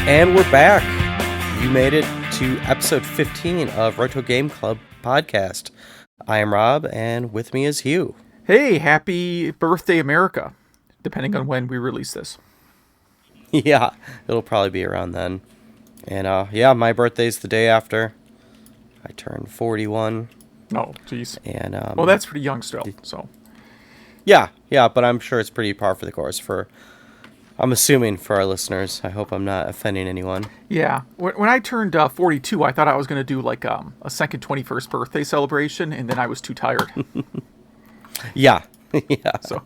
And we're back. You made it to episode 15 of Retro Game Club podcast. I am Rob, and with me is Hugh. Hey, happy birthday, America, depending on when we release this. Yeah, it'll probably be around then. And yeah, my birthday's the day after. I turned 41. Oh, jeez. And well, that's pretty young still, so. Yeah, but I'm sure it's pretty par for the course for, I'm assuming, for our listeners. I hope I'm not offending anyone. Yeah. When I turned 42, I thought I was going to do like a second 21st birthday celebration, and then I was too tired. Yeah. Yeah. So,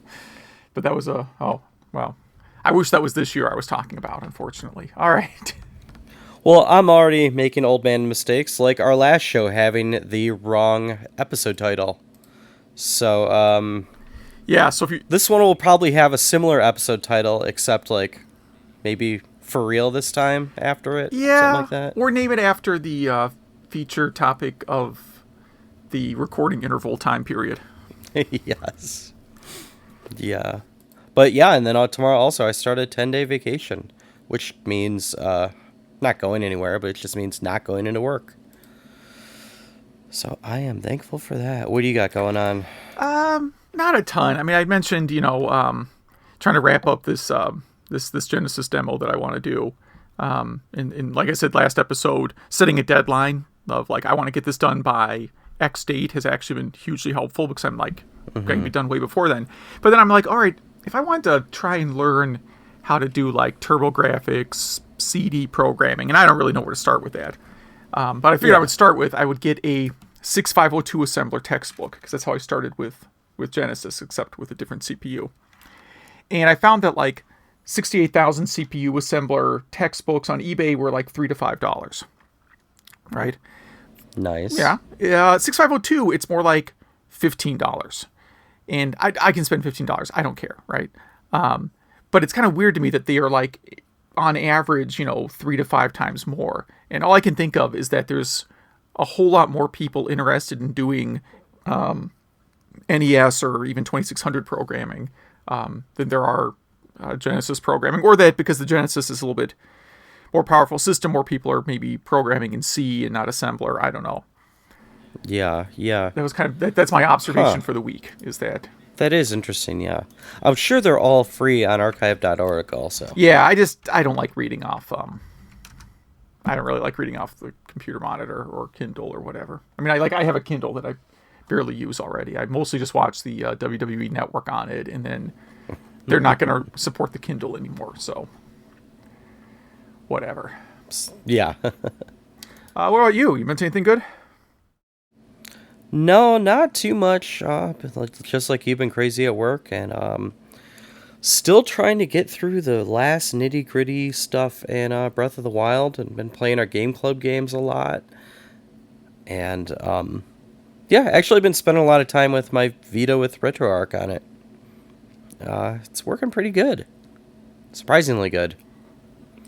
but that was oh, well. I wish that was this year I was talking about, unfortunately. All right. Well, I'm already making old man mistakes, like our last show having the wrong episode title. So, yeah, so if you... This one will probably have a similar episode title, except, like, maybe for real this time after it? Yeah, something like that. Or name it after the feature topic of the recording interval time period. Yes. Yeah. But yeah, and then tomorrow also I start a 10-day vacation, which means not going anywhere, but it just means not going into work. So I am thankful for that. What do you got going on? Not a ton. I mean, I mentioned, trying to wrap up this this Genesis demo that I want to do. And like I said last episode, setting a deadline of like I want to get this done by X date has actually been hugely helpful because I'm like going to be done way before then. But then I'm like, all right, if I want to try and learn how to do like TurboGrafx, CD programming, and I don't really know where to start with that. But I figured I would get a 6502 assembler textbook because that's how I started with Genesis, except with a different CPU. And I found that like 68,000 CPU assembler textbooks on eBay were like $3 to $5, right? Nice. Yeah. 6502, it's more like $15. And I can spend $15. I don't care, right? But it's kind of weird to me that they are like, on average, 3 to 5 times more. And all I can think of is that there's a whole lot more people interested in doing NES or even 2600 programming than there are Genesis programming. Or that because the Genesis is a little bit more powerful system, more people are maybe programming in C and not assembler. I don't know. Yeah. That was kind of that's my observation for the week. Is that is interesting? Yeah, I'm sure they're all free on archive.org. Also. Yeah, I don't like reading off. I don't really like reading off the computer monitor or Kindle or whatever. I mean, I have a Kindle that I barely use already. I mostly just watch the WWE Network on it, and then they're not going to support the Kindle anymore. So whatever. Yeah. What about you? You meant anything good? No, not too much. Just like you've been crazy at work, and still trying to get through the last nitty gritty stuff in Breath of the Wild, and been playing our Game Club games a lot. And yeah, actually been spending a lot of time with my Vita with RetroArch on it. It's working pretty good, surprisingly good.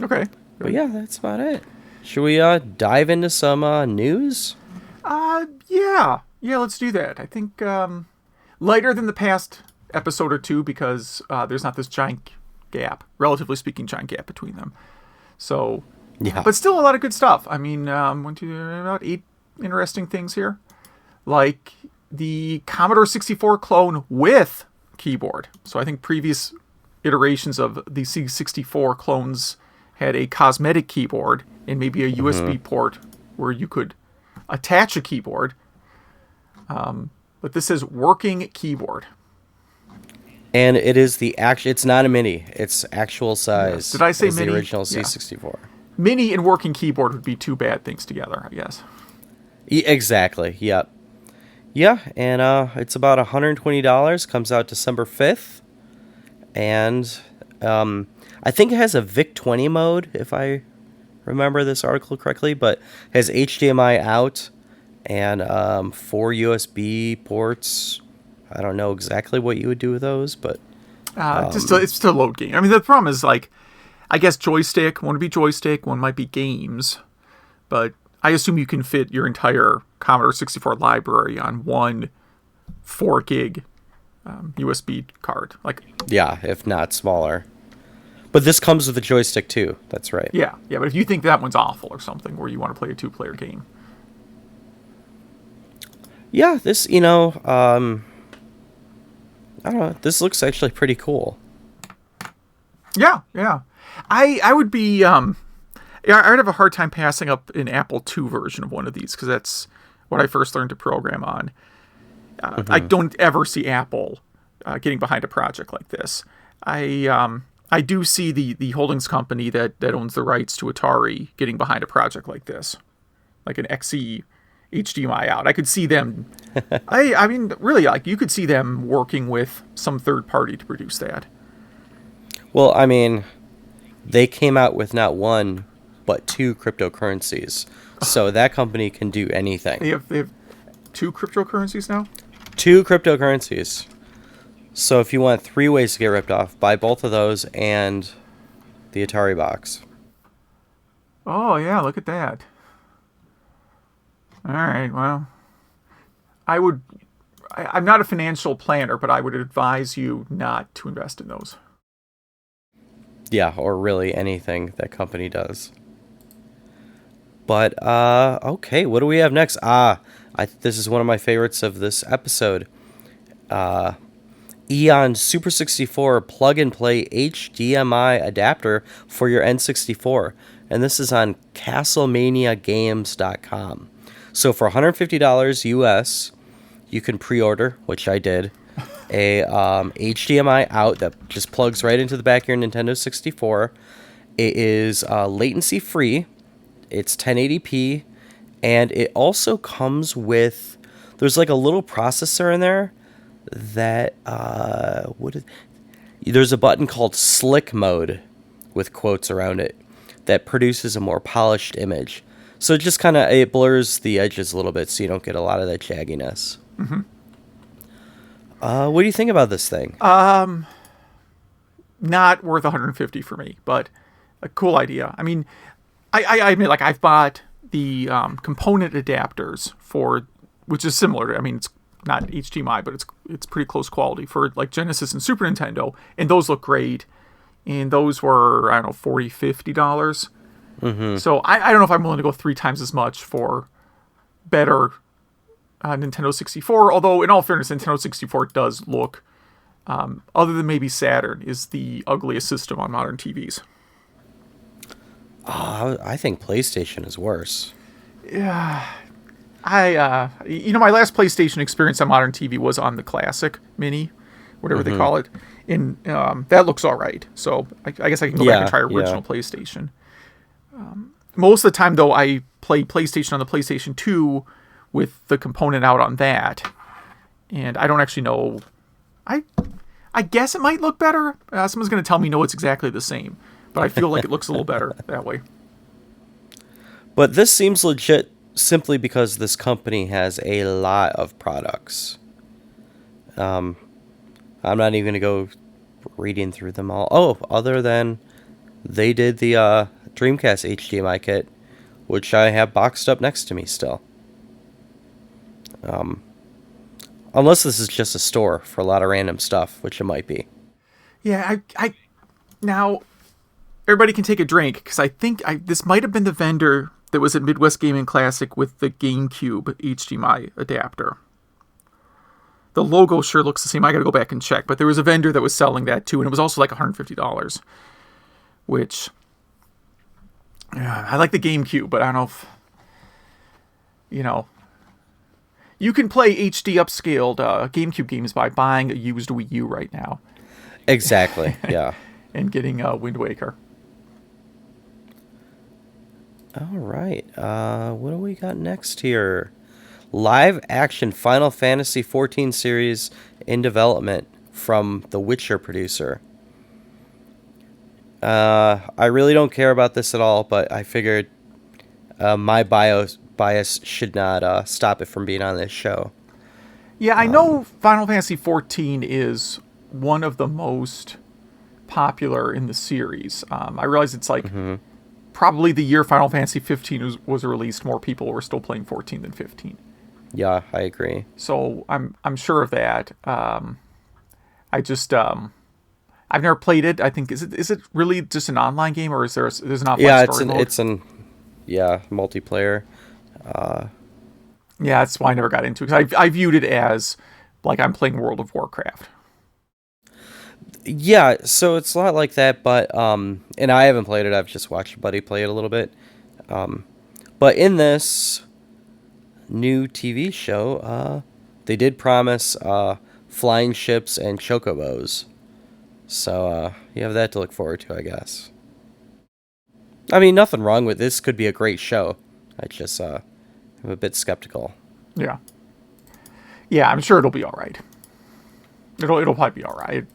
Okay. But yeah, that's about it. Should we dive into some news? Yeah, let's do that. I think lighter than the past episode or two because there's not this giant gap, relatively speaking, giant gap between them. So, yeah, but still a lot of good stuff. I mean, about 8 interesting things here, like the Commodore 64 clone with keyboard. So I think previous iterations of the C64 clones had a cosmetic keyboard and maybe a USB port where you could attach a keyboard. But this is working keyboard. And it is it's not a mini. It's actual size. Yes. Did I say mini? The original C64. Yeah. Mini and working keyboard would be two bad things together, I guess. Exactly. Yep. Yeah, and it's about $120. Comes out December 5th. And I think it has a VIC-20 mode, if I remember this article correctly, but has HDMI out and 4 USB ports. I don't know exactly what you would do with those, but it's still load game. I mean, the problem is like, I guess joystick. One would be joystick. One might be games, but I assume you can fit your entire Commodore 64 library on one 4 gig USB card. Like, yeah, if not smaller. But this comes with a joystick too. That's right. Yeah, yeah. But if you think that one's awful or something, where you want to play a 2-player game, Yeah, this, I don't know. This looks actually pretty cool. yeah, yeah. I would be yeah, I'd have a hard time passing up an Apple II version of one of these because that's what I first learned to program on. I don't ever see Apple getting behind a project like this. I do see the holdings company that owns the rights to Atari getting behind a project like this, like an XE HDMI out. I could see them. I mean, really, like you could see them working with some third party to produce that. Well, I mean, they came out with not one, but two cryptocurrencies. So that company can do anything. They have 2 cryptocurrencies now? 2 cryptocurrencies. So if you want 3 ways to get ripped off, buy both of those and the Atari box. Oh, yeah, look at that. All right, well, I'm not a financial planner, but I would advise you not to invest in those. Yeah, or really anything that company does. But, okay, what do we have next? This is one of my favorites of this episode. EON Super 64 plug-and-play HDMI adapter for your N64. And this is on CastlemaniaGames.com. So for $150 US, you can pre-order, which I did, a HDMI out that just plugs right into the back of your Nintendo 64. It is latency free. It's 1080p, and it also comes with, there's like a little processor in there that there's a button called slick mode with quotes around it that produces a more polished image. So it just it blurs the edges a little bit so you don't get a lot of that jagginess. Mm-hmm. What do you think about this thing? Not worth 150 for me, but a cool idea. I mean, I admit, like, I've bought the component adapters for, which is similar to, I mean, it's not HDMI, but it's pretty close quality for like Genesis and Super Nintendo, and those look great. And those were, I don't know, $40, $50. Mm-hmm. So I don't know if I'm willing to go 3 times as much for better Nintendo 64. Although, in all fairness, Nintendo 64 does look, other than maybe Saturn, is the ugliest system on modern TVs. Oh, I think PlayStation is worse. Yeah. My last PlayStation experience on modern TV was on the Classic Mini, whatever they call it. And that looks all right. So I guess I can go back and try original PlayStation. Most of the time, though, I play PlayStation on the PlayStation 2 with the component out on that. And I don't actually know. I guess it might look better. Someone's going to tell me, no, it's exactly the same. But I feel like it looks a little better that way. But this seems legit simply because this company has a lot of products. I'm not even going to go reading through them all. Oh, other than they did the Dreamcast HDMI kit, which I have boxed up next to me still. Unless this is just a store for a lot of random stuff, which it might be. Yeah, I now everybody can take a drink because I think this might have been the vendor that was at Midwest Gaming Classic with the GameCube HDMI adapter. The logo sure looks the same. I got to go back and check, but there was a vendor that was selling that too, and it was also like $150, which I like the GameCube, but I don't know if you can play HD upscaled GameCube games by buying a used Wii U right now. Exactly. Yeah. And getting Wind Waker. All right. What do we got next here? Live action Final Fantasy XIV series in development from the Witcher producer. I really don't care about this at all, but I figured my bias should not stop it from being on this show. Yeah, I know Final Fantasy XIV is one of the most popular in the series. I realize it's like probably the year Final Fantasy 15 was released, more people were still playing 14 than 15. Yeah, I agree. So I'm sure of that. I just I've never played it. I think is it really just an online game, or there's an offline Yeah, story mode? multiplayer. Yeah, that's why I never got into it. 'Cause I viewed it as like I'm playing World of Warcraft. Yeah, so it's a lot like that, but and I haven't played it. I've just watched a buddy play it a little bit. But in this new TV show, they did promise flying ships and chocobos. So you have that to look forward to, I guess. I mean, nothing wrong with this. Could be a great show. I just I'm a bit skeptical. Yeah. Yeah, I'm sure it'll be all right. It'll probably be all right.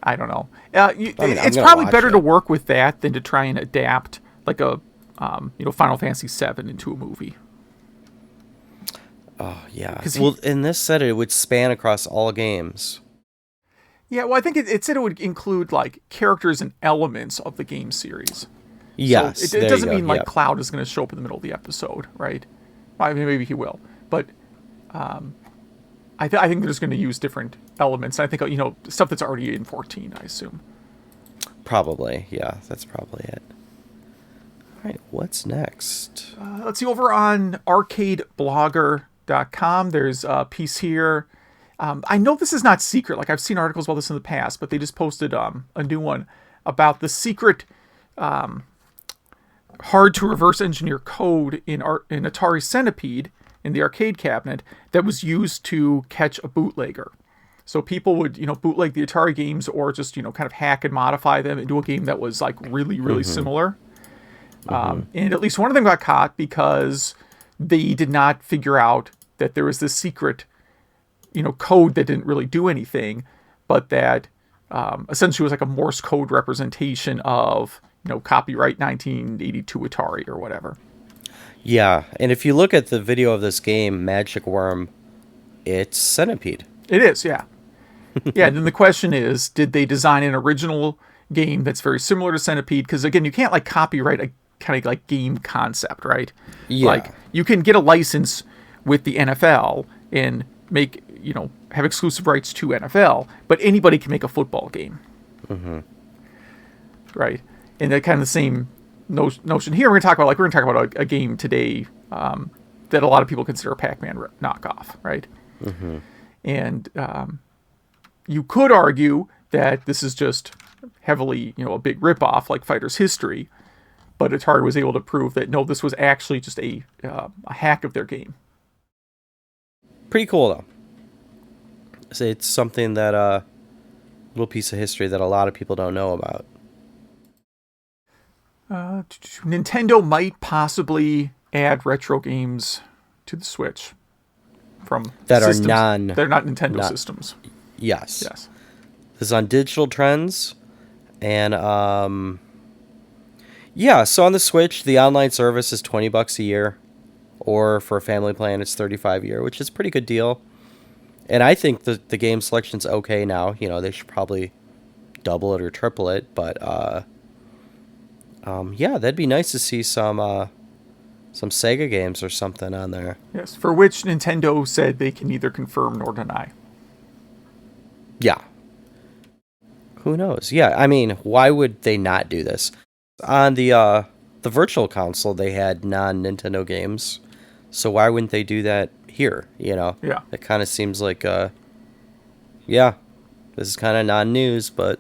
I don't know. It's gonna probably watch better it. to work with that than to try and adapt like a Final Fantasy VII into a movie. Oh yeah. Well, in this set, it would span across all games. Yeah, well, I think it said it would include like characters and elements of the game series. Yes, So it there doesn't you go, mean like yep. Cloud is going to show up in the middle of the episode, right? I mean, maybe he will, but I think they're just going to use different elements. And I think stuff that's already in 14, I assume. Probably, yeah. That's probably it. All right, what's next? Let's see, over on arcadeblogger.com, there's a piece here. I know this is not secret. Like, I've seen articles about this in the past, but they just posted a new one about the secret hard to reverse engineer code in Atari Centipede in the arcade cabinet that was used to catch a bootlegger. So people would, bootleg the Atari games or just, kind of hack and modify them into a game that was like really, really similar. And at least one of them got caught because they did not figure out that there was this secret, code that didn't really do anything, but that essentially was like a Morse code representation of, copyright 1982 Atari or whatever. Yeah, and if you look at the video of this game, Magic Worm, it's Centipede. It is, yeah. Yeah, and then the question is, did they design an original game that's very similar to Centipede? Because, again, you can't, like, copyright a kind of, like, game concept, right? Yeah. Like, you can get a license with the NFL and make, have exclusive rights to NFL, but anybody can make a football game. Right? And that kind of the same notion here. We're going to talk about a game today that a lot of people consider a Pac-Man knockoff, right? And you could argue that this is just heavily, a big ripoff like Fighter's History, but Atari was able to prove that no, this was actually just a hack of their game. Pretty cool, though. So it's something that little piece of history that a lot of people don't know about. Nintendo might possibly add retro games to the Switch from That systems. are They're not Nintendo systems. Yes. Yes. This is on Digital Trends, and yeah. So on the Switch, the online service is $20 a year, or for a family plan, it's $35 a year, which is a pretty good deal. And I think the game selection's okay now. They should probably double it or triple it, but yeah, that'd be nice to see some Sega games or something on there. Yes, for which Nintendo said they can neither confirm nor deny. Yeah. Who knows? Yeah, I mean, why would they not do this? On the Virtual Console, they had non-Nintendo games, so why wouldn't they do that here? Yeah. It kind of seems like, yeah, this is kind of non-news, but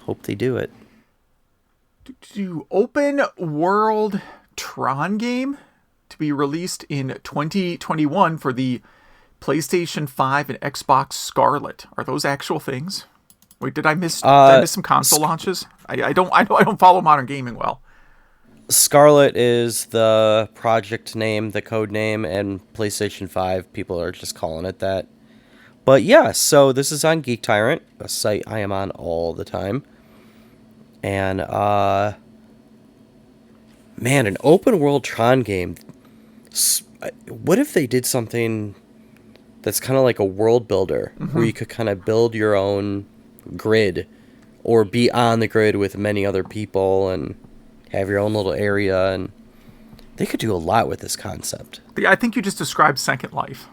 hope they do it. To open world TRON game to be released in 2021 for the PlayStation 5 and Xbox Scarlet. Are those actual things? Wait, did I miss some console launches? I don't follow modern gaming well. Scarlet is the project name, the code name, and PlayStation 5 people are just calling it that. But yeah, so this is on Geek Tyrant, a site I am on all the time. And man, an open world Tron game. What if they did something that's kind of like a world builder, where you could kind of build your own grid, or be on the grid with many other people and have your own little area, and they could do a lot with this concept. I think you just described Second Life.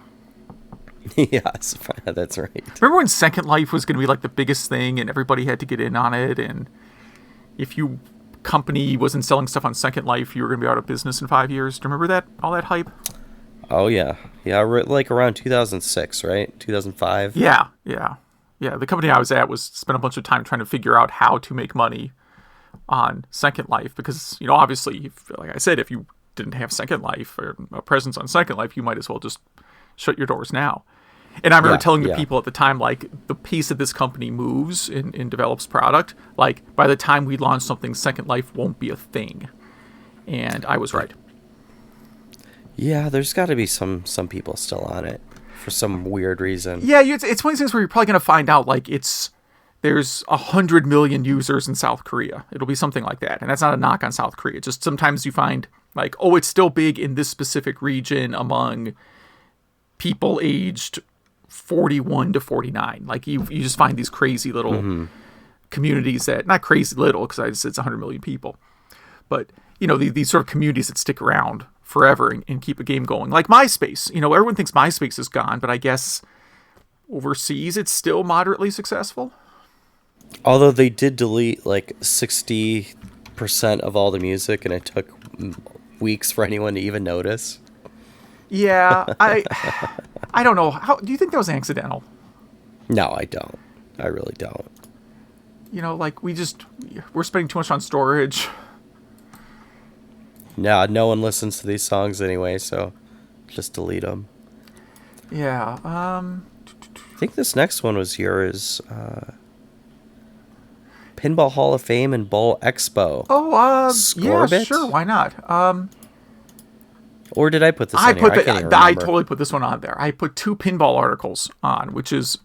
Yes, that's right. Remember when Second Life was going to be like the biggest thing and everybody had to get in on it? And if you company wasn't selling stuff on Second Life, you were going to be out of business in 5 years. Do you remember that? All that hype? Oh yeah, yeah, like around 2006, right? 2005. Yeah, yeah. Yeah, the company I was at was spent a bunch of time trying to figure out how to make money on Second Life because, obviously, like I said, if you didn't have Second Life or a presence on Second Life, you might as well just shut your doors now. And I remember telling the people at the time, like, the pace that this company moves and develops product, like, by the time we launch something, Second Life won't be a thing. And I was right. Yeah, there's got to be some people still on it for some weird reason. Yeah, it's one of those things where you're probably going to find out, like, there's 100 million users in South Korea. It'll be something like that. And that's not a knock on South Korea. Just sometimes you find, like, oh, it's still big in this specific region among people aged 41 to 49. Like, you just find these crazy little communities that, not crazy little, because it's 100 million people. But, these sort of communities that stick around forever and keep a game going. Like MySpace. Everyone thinks MySpace is gone, but I guess overseas it's still moderately successful. Although they did delete like 60% of all the music, and it took weeks for anyone to even notice. Yeah, I don't know. How do you think that was accidental? No, I don't. I really don't. Like we're spending too much on storage. No one listens to these songs anyway, so just delete them. Yeah. I think this next one was yours. Pinball Hall of Fame and Bowl Expo. Oh, yeah, Scorbit? sure, why not? Or did I put this on here? I can't even remember. I totally put this one on there. I put 2 pinball articles on, which is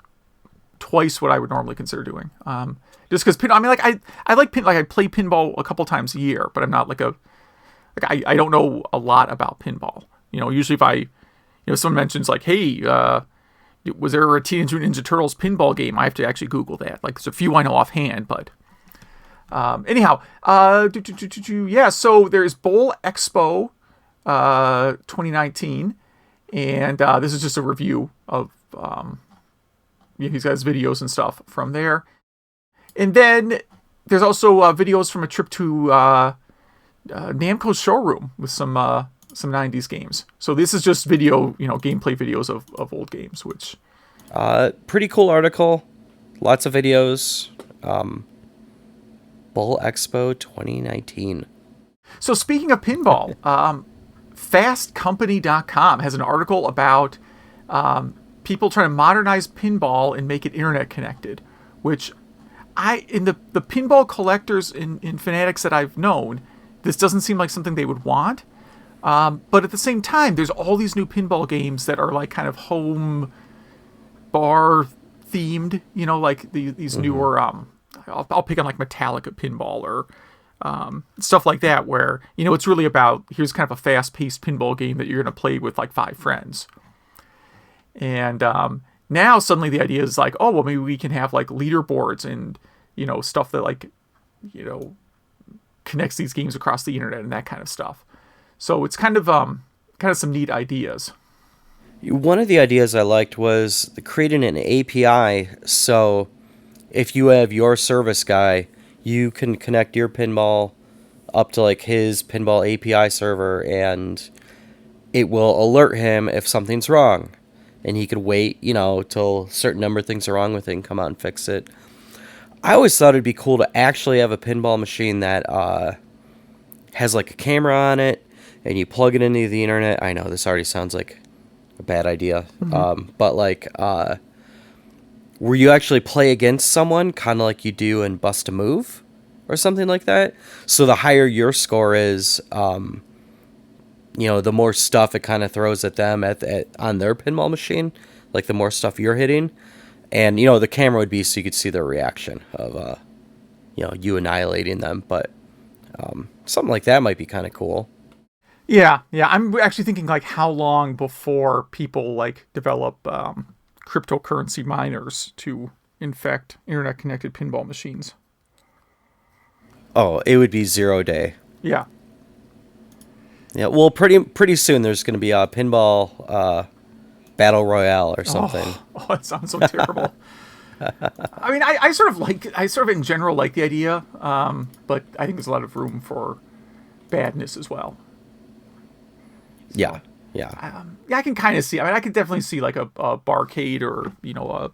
twice what I would normally consider doing. Just because I play pinball a couple times a year, but I'm not I don't know a lot about pinball. Usually if someone mentions like, hey, was there a Teenage Mutant Ninja Turtles pinball game? I have to actually Google that. Like, there's a few I know offhand, but anyhow, yeah. So there's Bowl Expo 2019, and this is just a review of he's got his videos and stuff from there. And then there's also videos from a trip to Namco's showroom with some 90s games. So this is just video, gameplay videos of old games, which pretty cool article, lots of videos. Bowl Expo 2019. So speaking of pinball, fastcompany.com has an article about people trying to modernize pinball and make it internet connected, which in the pinball collectors in fanatics that I've known, this doesn't seem like something they would want. But at the same time, there's all these new pinball games that are like kind of home bar themed, like these newer, I'll pick on like Metallica pinball or stuff like that, where, it's really about, here's kind of a fast-paced pinball game that you're going to play with like 5 friends. And now suddenly the idea is like, oh, well, maybe we can have like leaderboards and, stuff that like, connects these games across the internet and that kind of stuff. So it's kind of some neat ideas. One of the ideas I liked was creating an API, so if you have your service guy, you can connect your pinball up to like his pinball API server, and it will alert him if something's wrong, and he could wait, till a certain number of things are wrong with it and come out and fix it. I always thought it'd be cool to actually have a pinball machine that has like a camera on it, and you plug it into the internet. I know this already sounds like a bad idea, but like where you actually play against someone, kind of like you do in Bust a Move or something like that. So the higher your score is, the more stuff it kind of throws at them on their pinball machine, like the more stuff you're hitting. And, the camera would be so you could see their reaction of, you annihilating them. But something like that might be kind of cool. Yeah. I'm actually thinking like how long before people like develop cryptocurrency miners to infect internet-connected pinball machines. Oh, it would be 0 day. Yeah. Yeah. Well, pretty soon there's going to be a pinball Battle Royale or something. Oh, that sounds so terrible. I mean, I sort of in general like the idea, but I think there's a lot of room for badness as well. Yeah, Yeah, I can kind of see. I mean, I can definitely see like a barcade or a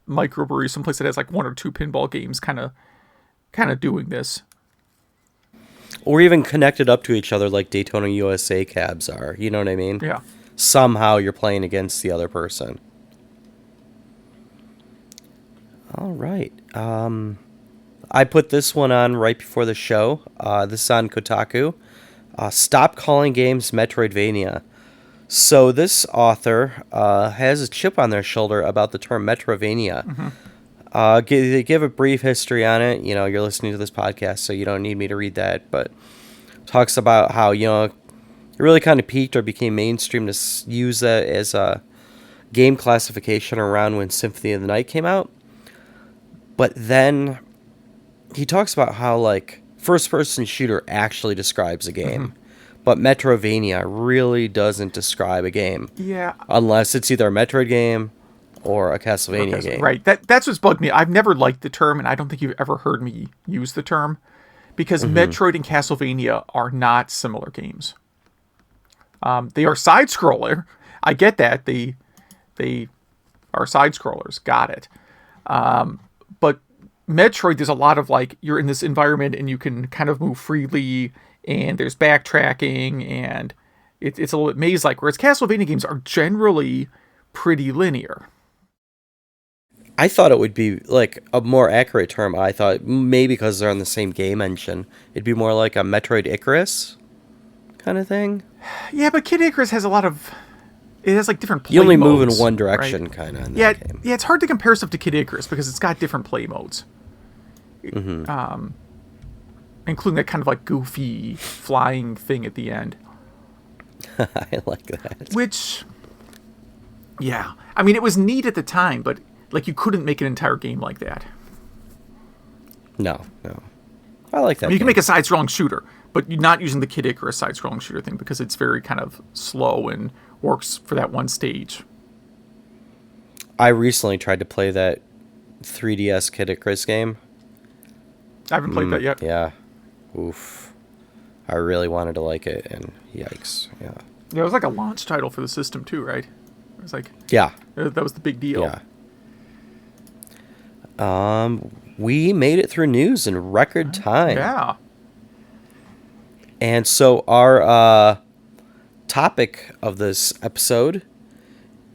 microbrewery, someplace that has like 1 or 2 pinball games, kind of doing this. or even connected up to each other like Daytona USA cabs are. You know what I mean? Yeah. Somehow you're playing against the other person. All right. I put this one on right before the show. This is on Kotaku. Stop calling games Metroidvania. So this author has a chip on their shoulder about the term Metroidvania. Mm-hmm. They give a brief history on it. You know, you're listening to this podcast, so you don't need me to read that. But talks about how, it really kind of peaked or became mainstream to use that as a game classification around when Symphony of the Night came out. But then he talks about how, like, first-person shooter actually describes a game. Mm-hmm. But Metroidvania really doesn't describe a game. Yeah. Unless it's either a Metroid game or a Castlevania game. Right. That's what's bugged me. I've never liked the term, and I don't think you've ever heard me use the term. Because Metroid and Castlevania are not similar games. They are side-scroller. I get that. They are side-scrollers. Got it. But Metroid, there's a lot of, like, you're in this environment and you can kind of move freely, and there's backtracking, and it's a little bit maze-like, whereas Castlevania games are generally pretty linear. I thought it would be, like, a more accurate term. I thought maybe because they're on the same game engine, it'd be more like a Metroid Icarus kind of thing. Yeah, but Kid Icarus has it has like different play modes. You only move in one direction, right? Kind of. Yeah, it's hard to compare stuff to Kid Icarus because it's got different play modes. Mm-hmm. Including that kind of like goofy flying thing at the end. I like that. Which, yeah, I mean, it was neat at the time, but like you couldn't make an entire game like that. No. I like that. I mean, you can make a side-scrolling shooter, but you're not using the Kid Icarus side-scrolling shooter thing because it's very kind of slow and works for that one stage. I recently tried to play that 3DS Kid Icarus game. I haven't played that yet. Yeah. Oof. I really wanted to like it, and yikes. Yeah. Yeah, it was like a launch title for the system too, right? It was like... Yeah. That was the big deal. Yeah. We made it through news in record time. Yeah. And so our topic of this episode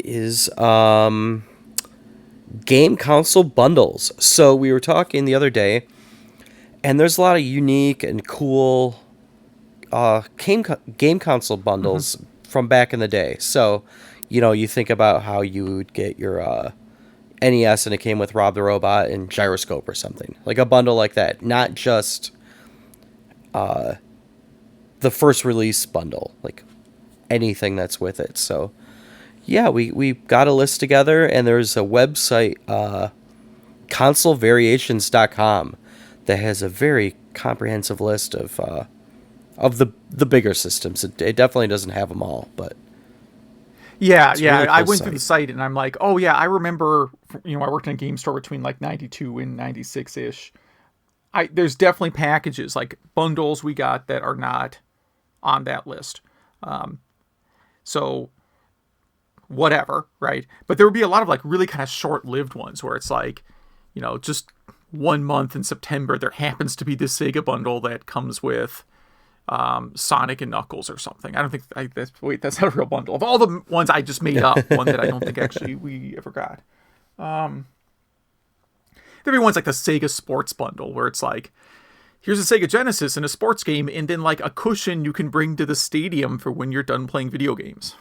is game console bundles. So we were talking the other day, and there's a lot of unique and cool game console bundles from back in the day. So, you think about how you would get your NES and it came with Rob the Robot and Gyroscope or something. Like a bundle like that. Not just the first release bundle. Like anything that's with it. So, yeah, we got a list together, and there's a website, consolevariations.com, that has a very comprehensive list of the bigger systems. It definitely doesn't have them all, but yeah. really cool I went site. through the site and I'm like, oh yeah, I remember. I worked in a game store between like 92 and 96 ish. There's definitely packages like bundles we got that are not on that list. So whatever, right? But there would be a lot of like really kind of short-lived ones where it's like, just 1 month in September, there happens to be this Sega bundle that comes with Sonic and Knuckles or something. I don't think that's not a real bundle. Of all the ones I just made up, one that I don't think actually we ever got. There'd be ones like the Sega Sports bundle where it's like, here's a Sega Genesis and a sports game, and then like a cushion you can bring to the stadium for when you're done playing video games.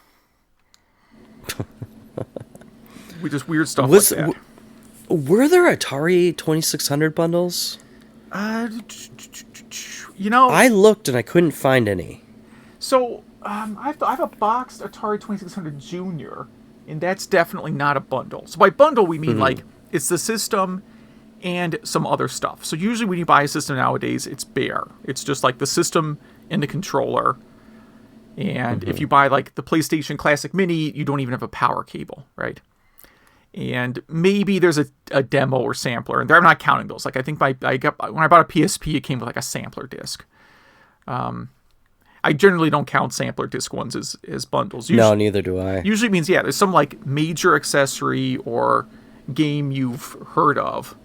We just weird stuff like that. Were there Atari 2600 bundles? I looked and I couldn't find any. So, I have a boxed Atari 2600 Junior, and that's definitely not a bundle. So by bundle, we mean like it's the system and some other stuff. So usually when you buy a system nowadays, it's bare. It's just like the system and the controller And if you buy like the PlayStation Classic Mini, you don't even have a power cable, right? And maybe there's a demo or sampler, and I'm not counting those. Like I think when I bought a PSP, it came with like a sampler disc. I generally don't count sampler disc ones as bundles. No, neither do I. Usually means, yeah, there's some like major accessory or game you've heard of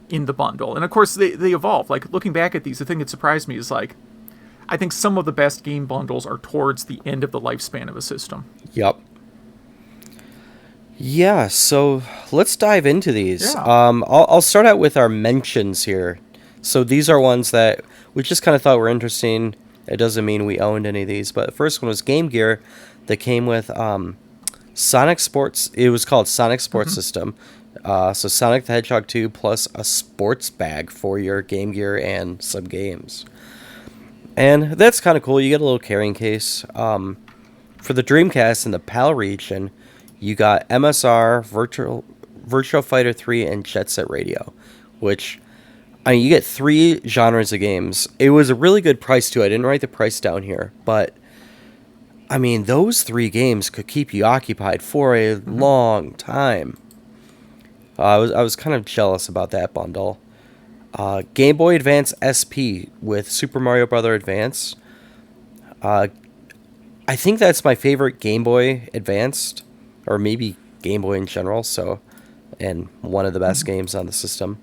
in the bundle. And of course they evolve. Like looking back at these, the thing that surprised me is like, I think some of the best game bundles are towards the end of the lifespan of a system. Yep. Yeah, so let's dive into these. Yeah. I'll start out with our mentions here. So these are ones that we just kind of thought were interesting. It doesn't mean we owned any of these, but the first one was Game Gear that came with Sonic Sports. It was called Sonic Sports System. So Sonic the Hedgehog 2 plus a sports bag for your Game Gear and some games. And that's kind of cool. You get a little carrying case. For the Dreamcast in the PAL region, you got MSR, Virtual Fighter 3, and Jet Set Radio, which, I mean, you get 3 genres of games. It was a really good price, too. I didn't write the price down here, but, I mean, those 3 games could keep you occupied for a long time. I was kind of jealous about that bundle. Game Boy Advance SP with Super Mario Bros. Advance. I think that's my favorite Game Boy Advanced, or maybe Game Boy in general, and one of the best games on the system.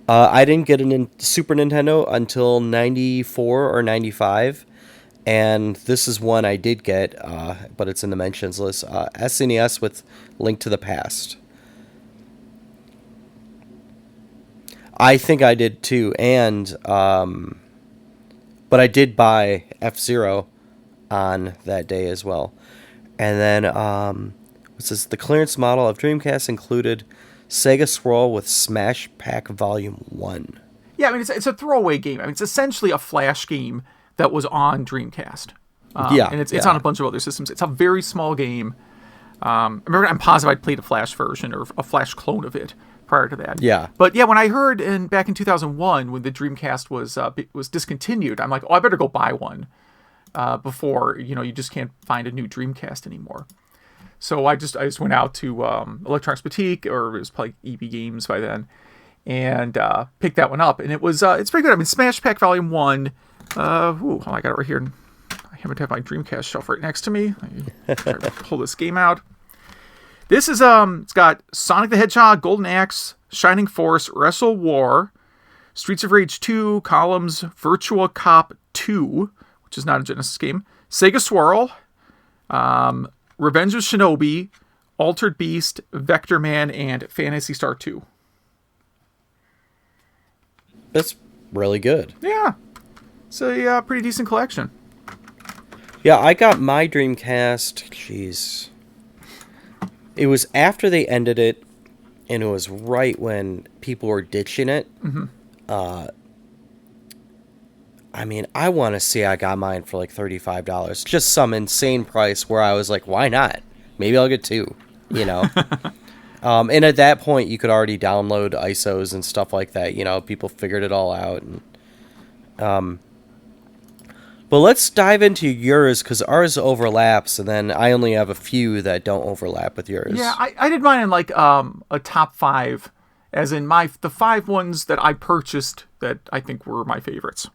I didn't get a Super Nintendo until 94 or 95, and this is one I did get, but it's in the mentions list. SNES with Link to the Past. I think I did too, but I did buy F-Zero on that day as well. And then, what's this? The clearance model of Dreamcast included Sega Swirl with Smash Pack Volume 1. Yeah, I mean, it's a throwaway game. I mean, it's essentially a Flash game that was on Dreamcast. And it's on a bunch of other systems. It's a very small game. I'm positive I'd played a Flash version or a Flash clone of it prior to that. Yeah. But yeah, when I heard back in 2001 when the Dreamcast was discontinued, I'm like, oh, I better go buy one before you just can't find a new Dreamcast anymore. So I just went out to Electronics Boutique, or it was probably EB Games by then, and picked that one up, and it's pretty good. I mean, Smash Pack Volume 1. I got it right here. I happen to have my Dreamcast shelf right next to me. Pull this game out. This is it's got Sonic the Hedgehog, Golden Axe, Shining Force, Wrestle War, Streets of Rage 2, Columns, Virtua Cop 2, which is not a Genesis game, Sega Swirl, Revenge of Shinobi, Altered Beast, Vector Man, and Phantasy Star 2. That's really good. Yeah. It's a pretty decent collection. Yeah, I got my Dreamcast, jeez. It was after they ended it, and it was right when people were ditching it. I mean, I want to say I got mine for like $35. Just some insane price where I was like, why not? Maybe I'll get 2, and at that point, you could already download ISOs and stuff like that. People figured it all out. But let's dive into yours, because ours overlaps, and then I only have a few that don't overlap with yours. Yeah, I did mine in like a top 5, as in the 5 ones that I purchased that I think were my favorites.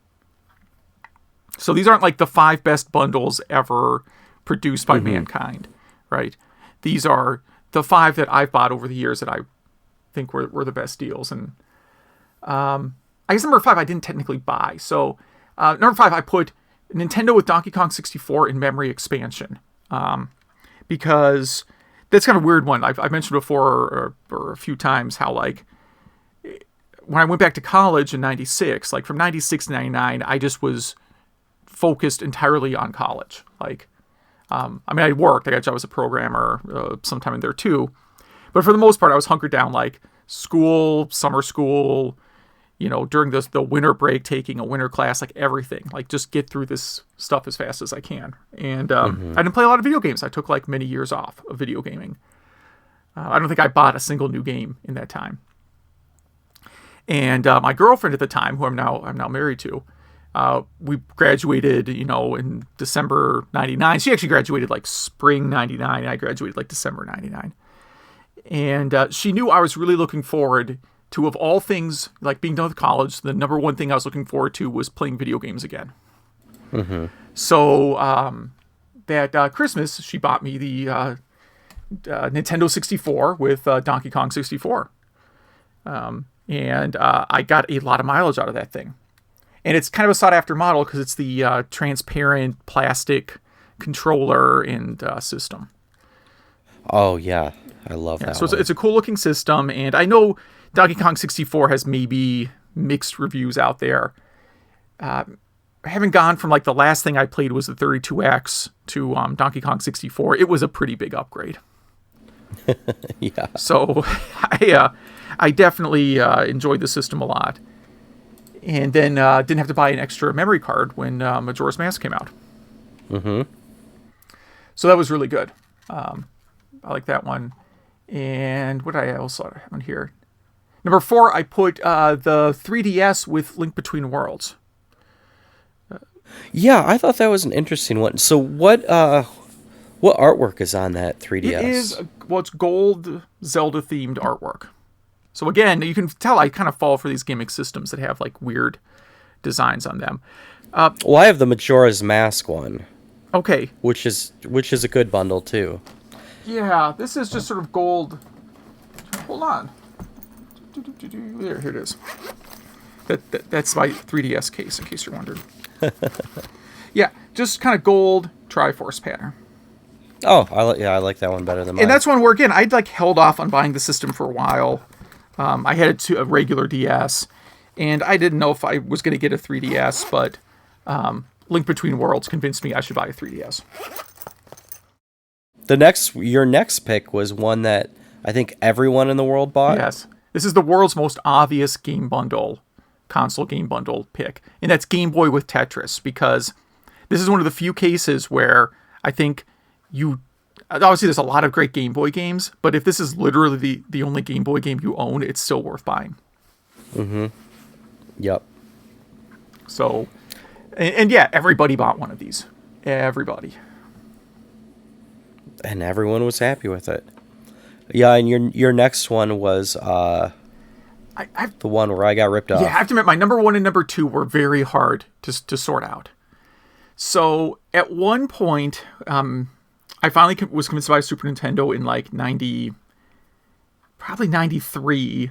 So these aren't like the 5 best bundles ever produced by mankind, right? These are the 5 that I've bought over the years that I think were the best deals. And I guess number 5 I didn't technically buy. So number 5 I put Nintendo with Donkey Kong 64 in memory expansion, because that's kind of a weird one. I've mentioned before or a few times how, like, when I went back to college in 96, like from 96 to 99, I just was focused entirely on college. Like, I worked. I got a job as a programmer sometime in there too. But for the most part, I was hunkered down, like school, summer school, during the winter break, taking a winter class, like everything. Like, just get through this stuff as fast as I can. And I didn't play a lot of video games. I took like many years off of video gaming. I don't think I bought a single new game in that time. And my girlfriend at the time, who I'm now married to, We graduated, in December 99. She actually graduated like spring 99. I graduated like December 99. And she knew I was really looking forward to, of all things, like being done with college, the number one thing I was looking forward to was playing video games again. Mm-hmm. So that Christmas, she bought me the Nintendo 64 with Donkey Kong 64. And I got a lot of mileage out of that thing. And it's kind of a sought-after model because it's the transparent plastic controller and system. Oh, yeah. I love that So one. it's a cool-looking system, and I know Donkey Kong 64 has maybe mixed reviews out there. I haven't gone from, like, the last thing I played was the 32X to Donkey Kong 64. It was a pretty big upgrade. Yeah. So I definitely enjoyed the system a lot. And then didn't have to buy an extra memory card when Majora's Mask came out. Mm-hmm. So that was really good. I like that one. And what did I also have on here? Number 4, I put the 3DS with Link Between Worlds. Yeah, I thought that was an interesting one. So what artwork is on that 3DS? It is, it's gold Zelda-themed artwork. So again, you can tell I kind of fall for these gimmick systems that have like weird designs on them. Well, I have the Majora's Mask one. Okay. Which is a good bundle too. Yeah, this is just sort of gold. Hold on. Here it is. That's my 3DS case, in case you're wondering. Yeah, just kind of gold Triforce pattern. Oh, I like that one better than mine. And that's one where, again, I'd like held off on buying the system for a while. I had a regular DS, and I didn't know if I was going to get a 3DS, but Link Between Worlds convinced me I should buy a 3DS. Your next pick was one that I think everyone in the world bought. Yes. This is the world's most obvious console game bundle pick, and that's Game Boy with Tetris, because this is one of the few cases where I think obviously there's a lot of great Game Boy games, but if this is literally the only Game Boy game you own, it's still worth buying. Mm-hmm. Yep. So, and yeah, everybody bought one of these. Everybody. And everyone was happy with it. Yeah, and your next one was the one where I got ripped off. Yeah, I have to admit, my number 1 and number 2 were very hard to sort out. So at one point, I finally was convinced to buy a Super Nintendo in like probably 93.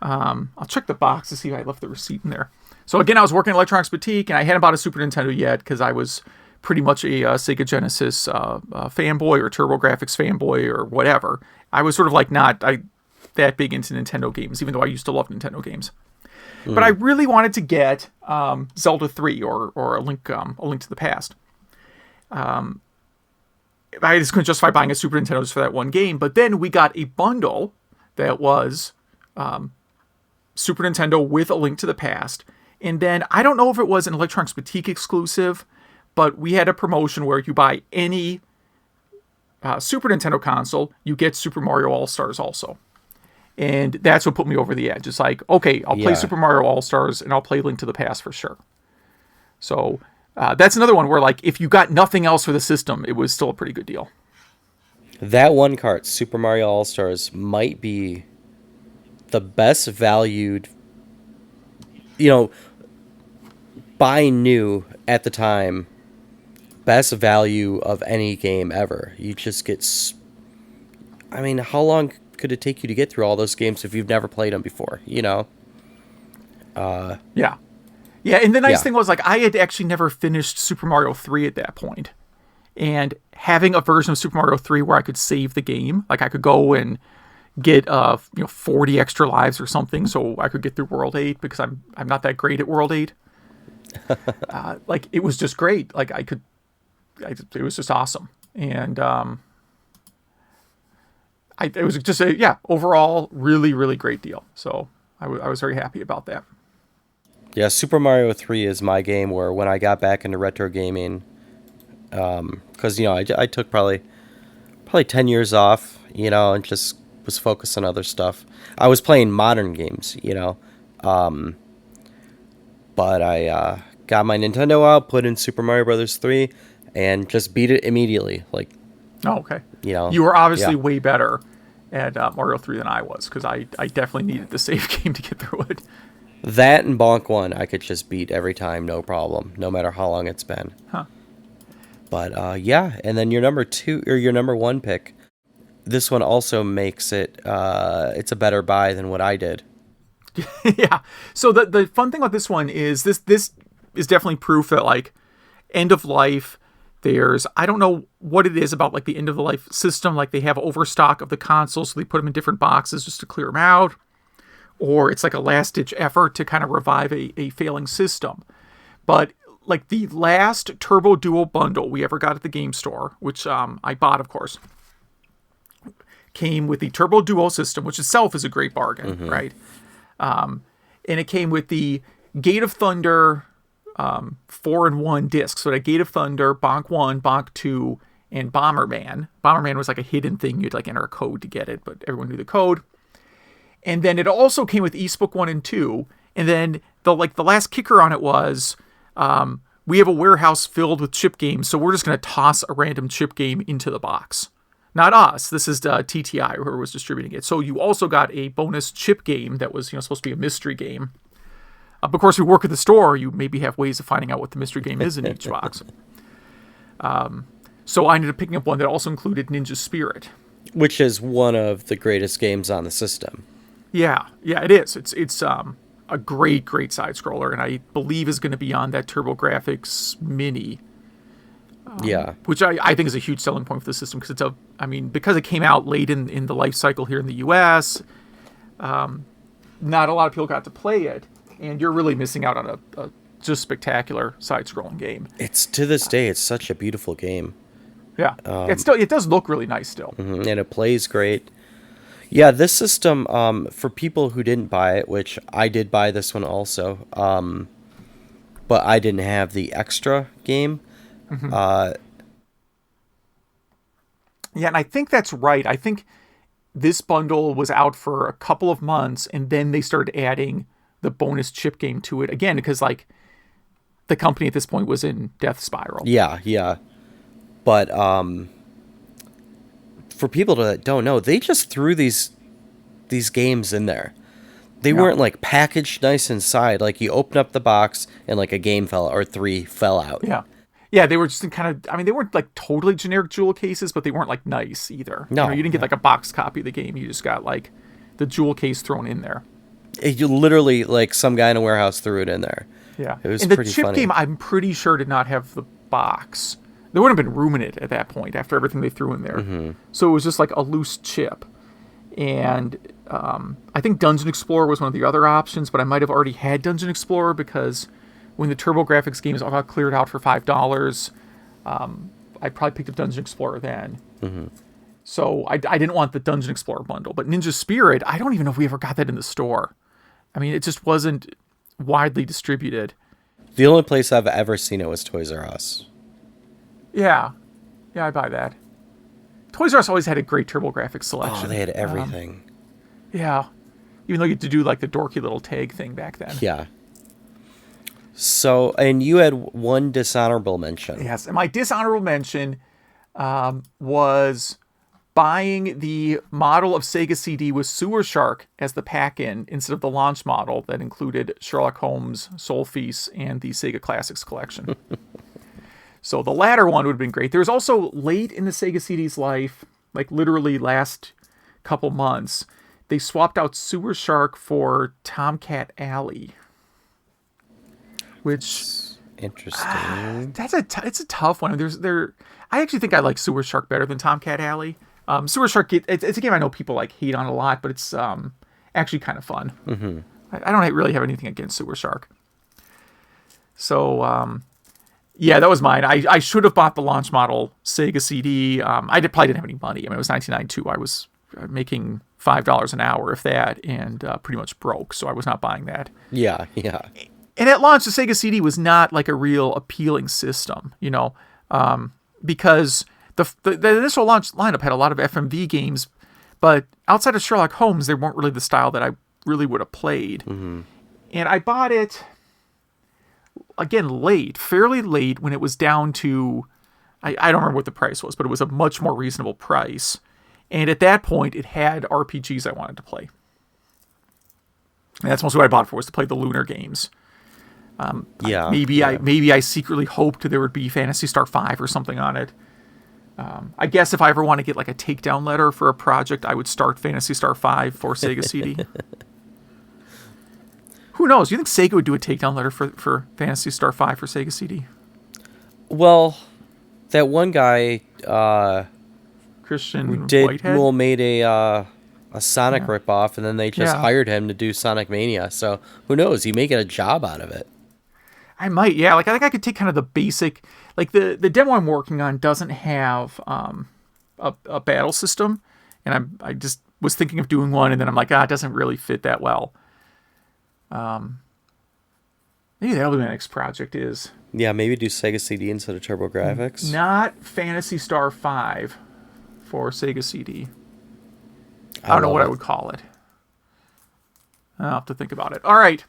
I'll check the box to see if I left the receipt in there. So again, I was working at Electronics Boutique, and I hadn't bought a Super Nintendo yet because I was pretty much a Sega Genesis fanboy or TurboGrafx fanboy or whatever. I was sort of like not that big into Nintendo games, even though I used to love Nintendo games. Mm. But I really wanted to get Zelda 3 or a Link to the Past. I just couldn't justify buying a Super Nintendo just for that one game. But then we got a bundle that was Super Nintendo with a Link to the Past. And then I don't know if it was an Electronics Boutique exclusive, but we had a promotion where you buy any Super Nintendo console, you get Super Mario All-Stars also. And that's what put me over the edge. It's like, okay, I'll play Super Mario All-Stars and I'll play Link to the Past for sure. So that's another one where, like, if you got nothing else for the system, it was still a pretty good deal. That one cart, Super Mario All-Stars, might be the best valued, buying new at the time, best value of any game ever. You just get... I mean, how long could it take you to get through all those games if you've never played them before, Yeah. Yeah, and the nice thing was, like, I had actually never finished Super Mario 3 at that point. And having a version of Super Mario 3 where I could save the game, like I could go and get 40 extra lives or something so I could get through World 8 because I'm not that great at World 8. Like, it was just great. Like, it was just awesome. And it was just overall really, really great deal. So I was very happy about that. Yeah, Super Mario 3 is my game where when I got back into retro gaming, because, I took probably 10 years off, and just was focused on other stuff. I was playing modern games, but I got my Nintendo out, put in Super Mario Brothers 3, and just beat it immediately. Like, Oh, okay. you know, You were obviously yeah. way better at Mario 3 than I was, because I definitely needed the save game to get through it. That and Bonk 1, I could just beat every time, no problem, no matter how long it's been. Huh. But yeah, and then your number 2 or your number 1 pick, this one also makes it, it's a better buy than what I did. Yeah. So the fun thing about this one is this is definitely proof that, like, end of life, there's, I don't know what it is about, like, the end of the life system, like they have overstock of the consoles, so they put them in different boxes just to clear them out, or it's like a last ditch effort to kind of revive a failing system. But like the last Turbo Duo bundle we ever got at the game store, which I bought, of course, came with the Turbo Duo system, which itself is a great bargain, right? And it came with the Gate of Thunder 4-in-1 disc. So it had Gate of Thunder, Bonk 1, Bonk 2, and Bomberman. Bomberman was like a hidden thing. You'd like enter a code to get it, but everyone knew the code. And then it also came with Eastbook 1 and 2. And then the last kicker on it was we have a warehouse filled with chip games, so we're just going to toss a random chip game into the box. Not us. This is TTI, whoever was distributing it. So you also got a bonus chip game that was, supposed to be a mystery game. But of course, we work at the store. You maybe have ways of finding out what the mystery game is in each box. So I ended up picking up one that also included Ninja Spirit, Which is one of the greatest games on the system. Yeah, it is. It's a great side scroller, and I believe is going to be on that TurboGrafx Mini. Yeah. Which I think is a huge selling point for the system, because because it came out late in the life cycle here in the US, not a lot of people got to play it, and you're really missing out on a just spectacular side-scrolling game. It's, to this day, it's such a beautiful game. Yeah, it does look really nice still. And it plays great. Yeah, this system, for people who didn't buy it, which I did buy this one also, but I didn't have the extra game. Yeah, and I think that's right. I think this bundle was out for a couple of months, and then they started adding the bonus chip game to it again, because like the company at this point was in death spiral. Yeah. But for people that don't know, they just threw these games in there. They weren't like packaged nice inside. Like you open up the box and like a game fell or 3 fell out. Yeah, they were just kind of, they weren't like totally generic jewel cases, but they weren't like nice either. No. You didn't get like a box copy of the game. You just got like the jewel case thrown in there. You literally, like, some guy in a warehouse threw it in there. Yeah. It was and the pretty chip funny. game, I'm pretty sure, did not have the box. There wouldn't have been room in it at that point after everything they threw in there. So it was just like a loose chip. And I think Dungeon Explorer was one of the other options, but I might have already had Dungeon Explorer, because when the TurboGrafx games all got cleared out for $5, I probably picked up Dungeon Explorer then. So I didn't want the Dungeon Explorer bundle. But Ninja Spirit, I don't even know if we ever got that in the store. It just wasn't widely distributed. The only place I've ever seen it was Toys R Us. Yeah, I buy that. Toys R Us always had a great TurboGrafx selection. Oh, they had everything. Yeah. Even though you had to do like the dorky little tag thing back then. Yeah. So, and you had one dishonorable mention. Yes, and my dishonorable mention was buying the model of Sega CD with Sewer Shark as the pack-in instead of the launch model that included Sherlock Holmes, Soul Feast, and the Sega Classics collection. So the latter one would have been great. There was also, late in the Sega CD's life, like literally last couple months, they swapped out Sewer Shark for Tomcat Alley. Which, interesting. It's a tough one. I actually think I like Sewer Shark better than Tomcat Alley. Sewer Shark, it's a game I know people like hate on a lot, but it's actually kind of fun. I don't really have anything against Sewer Shark. So yeah, that was mine. I should have bought the launch model Sega CD. Probably didn't have any money. It was 1992. I was making $5 an hour, if that, and pretty much broke. So I was not buying that. Yeah. And at launch, the Sega CD was not like a real appealing system, because the initial launch lineup had a lot of FMV games, but outside of Sherlock Holmes, they weren't really the style that I really would have played. And I bought it again, fairly late, when it was down to, I don't remember what the price was, but it was a much more reasonable price. And at that point, it had RPGs I wanted to play. And that's mostly what I bought it for, was to play the Lunar games. Yeah. Maybe I secretly hoped there would be Phantasy Star 5 or something on it. I guess if I ever want to get like a takedown letter for a project, I would start Phantasy Star 5 for Sega CD. Who knows? Do you think Sega would do a takedown letter for Phantasy Star 5 for Sega CD? Well, that one guy Christian Whitehead made a Sonic ripoff, and then they just hired him to do Sonic Mania. So who knows? He may get a job out of it. I might, yeah. Like, I think I could take kind of the basic, like the demo I'm working on doesn't have a battle system, and I just was thinking of doing one, and then I'm like, it doesn't really fit that well. Maybe that'll be my next project is. Yeah, maybe do Sega CD instead of TurboGrafx. Not Phantasy Star 5 for Sega CD. I don't know what I would call it. I'll have to think about it. All right.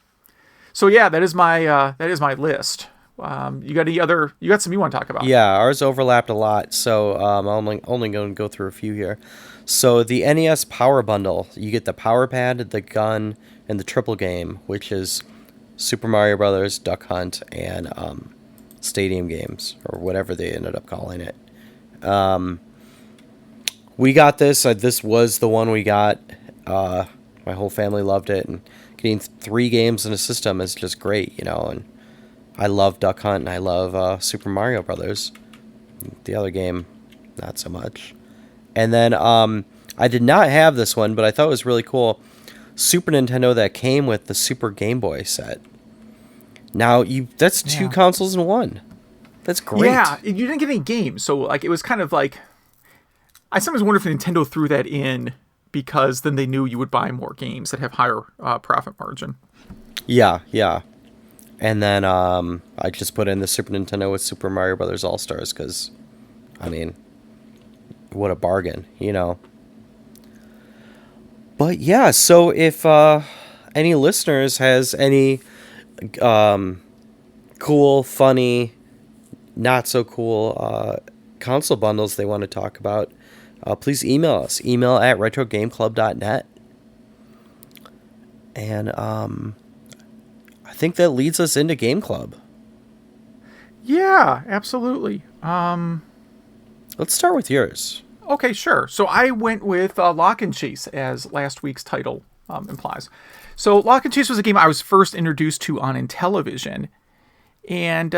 So yeah, that is my list. You got you got some you want to talk about? Yeah, ours overlapped a lot, so I'm only going to go through a few here. So the NES Power Bundle, you get the Power Pad, the gun, and the triple game, which is Super Mario Brothers, Duck Hunt, and Stadium Games, or whatever they ended up calling it. We got this. This was the one we got. My whole family loved it, and getting 3 games in a system is just great, and I love Duck Hunt, and I love Super Mario Brothers. The other game, not so much. And then I did not have this one, but I thought it was really cool. Super Nintendo that came with the Super Game Boy set. Now, that's 2 consoles in one. That's great. Yeah, you didn't get any games, so like it was kind of like, I sometimes wonder if Nintendo threw that in because then they knew you would buy more games that have higher profit margin. Yeah. And then I just put in the Super Nintendo with Super Mario Brothers All-Stars because, I mean, what a bargain, But yeah, so if any listeners has any cool, funny, not so cool console bundles they want to talk about, please email us. Email at retrogameclub.net. And I think that leads us into Game Club. Yeah, absolutely. Let's start with yours. Okay, sure. So I went with Lock and Chase, as last week's title implies. So Lock and Chase was a game I was first introduced to on Intellivision. And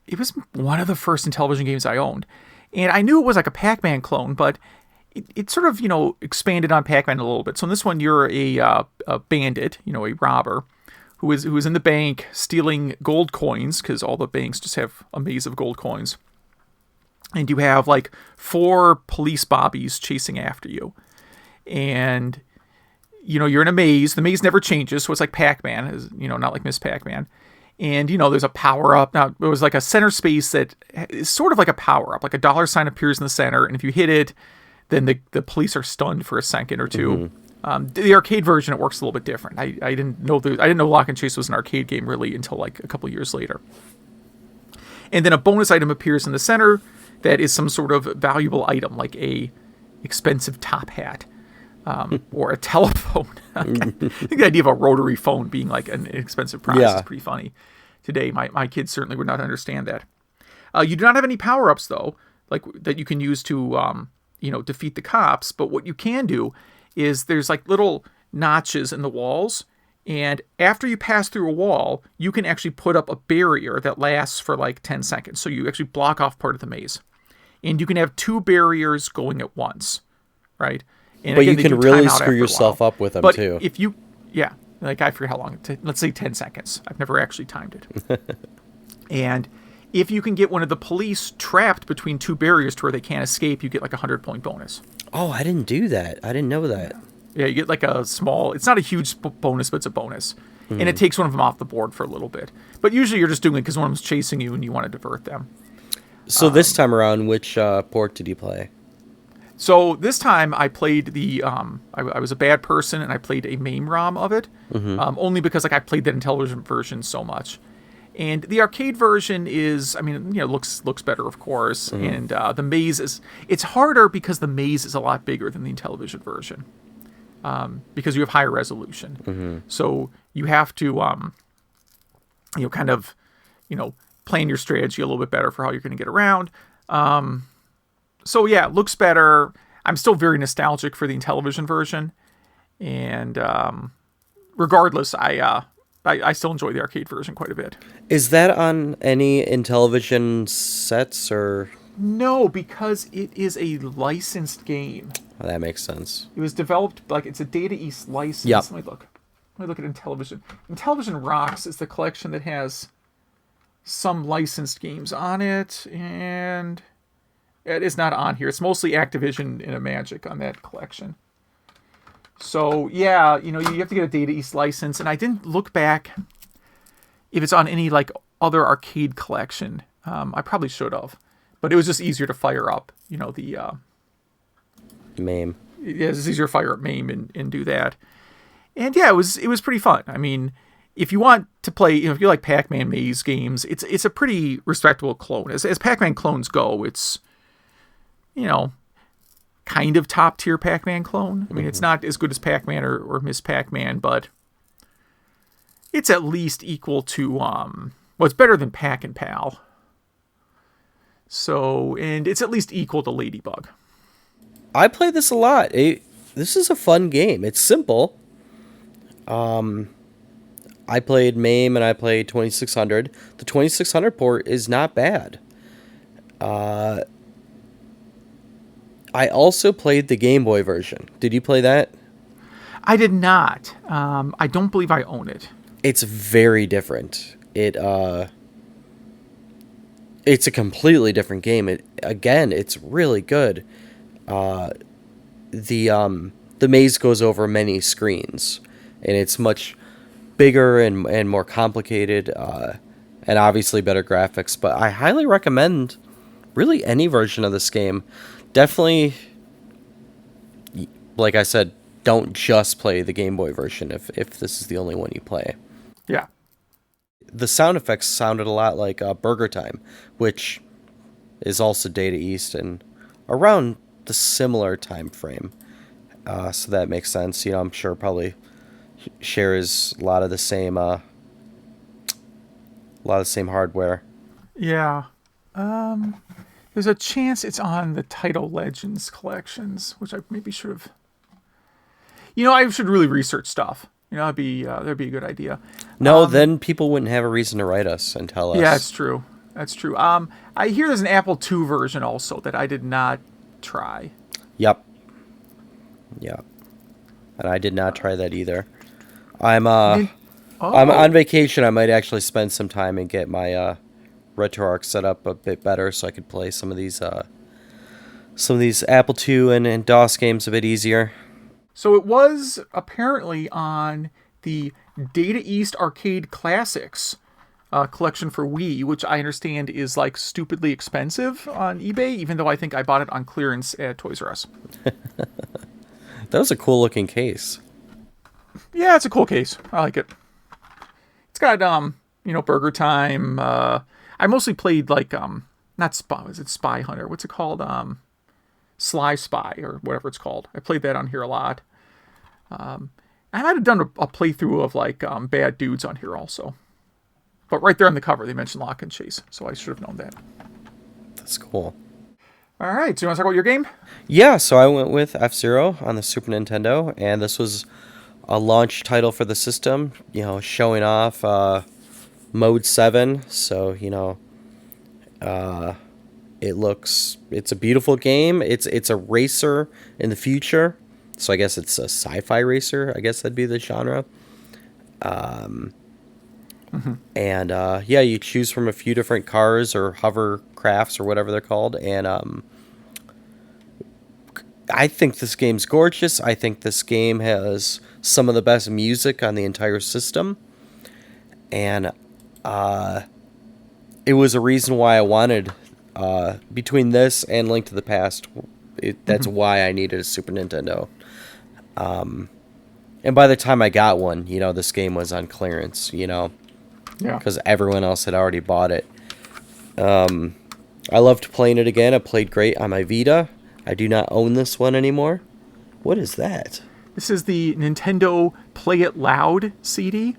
it was one of the first Intellivision games I owned. And I knew it was like a Pac-Man clone, but it sort of, expanded on Pac-Man a little bit. So in this one, you're a bandit, a robber, who is in the bank stealing gold coins, because all the banks just have a maze of gold coins. And you have like 4 police bobbies chasing after you. And, you're in a maze. The maze never changes, so it's like Pac-Man, not like Miss Pac-Man. And, there's a power-up. Now, it was like a center space that is sort of like a power-up. Like a dollar sign appears in the center, and if you hit it, then the police are stunned for a second or two. Mm-hmm. The arcade version, it works a little bit different. I didn't know Lock and Chase was an arcade game really until like a couple years later. And then a bonus item appears in the center that is some sort of valuable item, like a expensive top hat. Or a telephone. I think the idea of a rotary phone being like an expensive prize is pretty funny. Today, my kids certainly would not understand that. You do not have any power-ups, though, like that you can use to, defeat the cops. But what you can do is there's like little notches in the walls, and after you pass through a wall, you can actually put up a barrier that lasts for like 10 seconds. So you actually block off part of the maze. And you can have 2 barriers going at once, right? And but again, you can really screw yourself up with them, but too. If you, like I forget how long, let's say 10 seconds. I've never actually timed it. And if you can get one of the police trapped between 2 barriers to where they can't escape, you get like a 100-point bonus. Oh, I didn't do that. I didn't know that. Yeah, you get like a small, it's not a huge bonus, but it's a bonus. And it takes one of them off the board for a little bit. But usually you're just doing it because one of them's chasing you and you want to divert them. So this time around, which port did you play? So this time I played I was a bad person and I played a MAME ROM of it, only because like I played that Intellivision version so much. And the arcade version is, I mean, looks better, of course. And the maze it's harder because the maze is a lot bigger than the Intellivision version. Because you have higher resolution. So you have to, kind of, plan your strategy a little bit better for how you're going to get around. So yeah, it looks better. I'm still very nostalgic for the Intellivision version. And regardless, I still enjoy the arcade version quite a bit. Is that on any Intellivision sets or? No, because it is a licensed game. Well, that makes sense. It was developed, it's a Data East license. Yep. Let me look at Intellivision. Intellivision Rocks is the collection that has some licensed games on it, and it is not on here. It's mostly Activision and Magic on that collection. So, yeah, you have to get a Data East license, and I didn't look back if it's on any, other arcade collection. I probably should have. But it was just easier to fire up, the... MAME. Yeah, it's easier to fire up MAME and do that. And yeah, it was pretty fun. I mean, if you want to play, if you like Pac-Man maze games, it's a pretty respectable clone. As Pac-Man clones go, it's, kind of top tier Pac-Man clone. I mean, it's not as good as Pac-Man or Miss Pac-Man, but it's at least equal to, it's better than Pac and Pal. So, and it's at least equal to Ladybug. I play this a lot. This is a fun game. It's simple. I played MAME and I played 2600. The 2600 port is not bad. I also played the Game Boy version. Did you play that? I did not. I don't believe I own it. It's very different. It's a completely different game. It's really good. The maze goes over many screens, and it's much bigger and more complicated, and obviously better graphics. But I highly recommend really any version of this game. Definitely, like I said, don't just play the Game Boy version if this is the only one you play. Yeah. The sound effects sounded a lot like Burger Time, which is also Data East and around the similar time frame. So that makes sense. I'm sure probably shares a lot of the same hardware. Yeah. There's a chance it's on the Title Legends collections, which I maybe should have. I should really research stuff. That'd be a good idea. No, then people wouldn't have a reason to write us and tell us. Yeah, that's true. That's true. I hear there's an Apple II version also that I did not try. Yep. And I did not try that either. I'm on vacation. I might actually spend some time and get my RetroArch set up a bit better so I could play some of these Apple II and DOS games a bit easier. So it was apparently on the Data East Arcade Classics collection for Wii, which I understand is stupidly expensive on eBay, even though I think I bought it on clearance at Toys R Us. That was a cool looking case. Yeah, it's a cool case. I like it. It's got Burger Time. I mostly played not Spy. Is it Spy Hunter? What's it called? Sly Spy or whatever it's called. I played that on here a lot. I might have done a playthrough of Bad Dudes on here also. But right there on the cover, they mentioned Lock and Chase, so I should have known that. That's cool. All right, so you want to talk about your game? Yeah, so I went with F-Zero on the Super Nintendo, and this was a launch title for the system, showing off Mode 7, so, it's a beautiful game. It's a racer in the future, so I guess it's a sci-fi racer. I guess that'd be the genre. And you choose from a few different cars or hovercrafts or whatever they're called, and I think this game's gorgeous. I think this game has some of the best music on the entire system, and it was a reason why I wanted between this and Link to the Past. That's why I needed a Super Nintendo. And by the time I got one, this game was on clearance. Yeah. because everyone else had already bought it. I loved playing it again. It played great on my Vita. I do not own this one anymore. What is that? This is the Nintendo Play It Loud CD.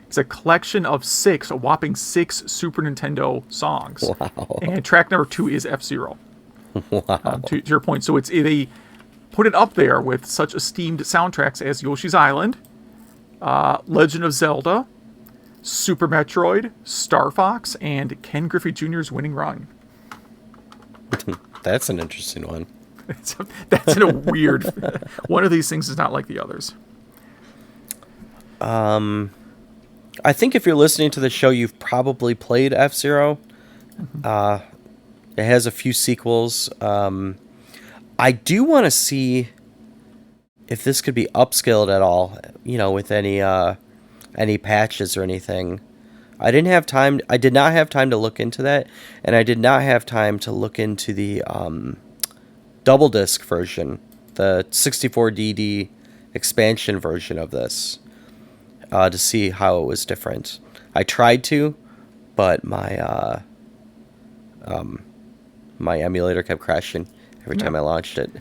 It's a collection of a whopping six Super Nintendo songs. Wow. And track number 2 is F-Zero. Wow. To your point. So they put it up there with such esteemed soundtracks as Yoshi's Island, Legend of Zelda, Super Metroid, Star Fox, and Ken Griffey Jr.'s Winning Run. That's an interesting one. That's in a weird... One of these things is not like the others. I think if you're listening to the show, you've probably played F-Zero. It has a few sequels. I do want to see if this could be upscaled at all, with any patches or anything. I did not have time to look into that, and I did not have time to look into the double disc version, the 64DD expansion version of this, to see how it was different. I tried to, but my emulator kept crashing every time I launched it.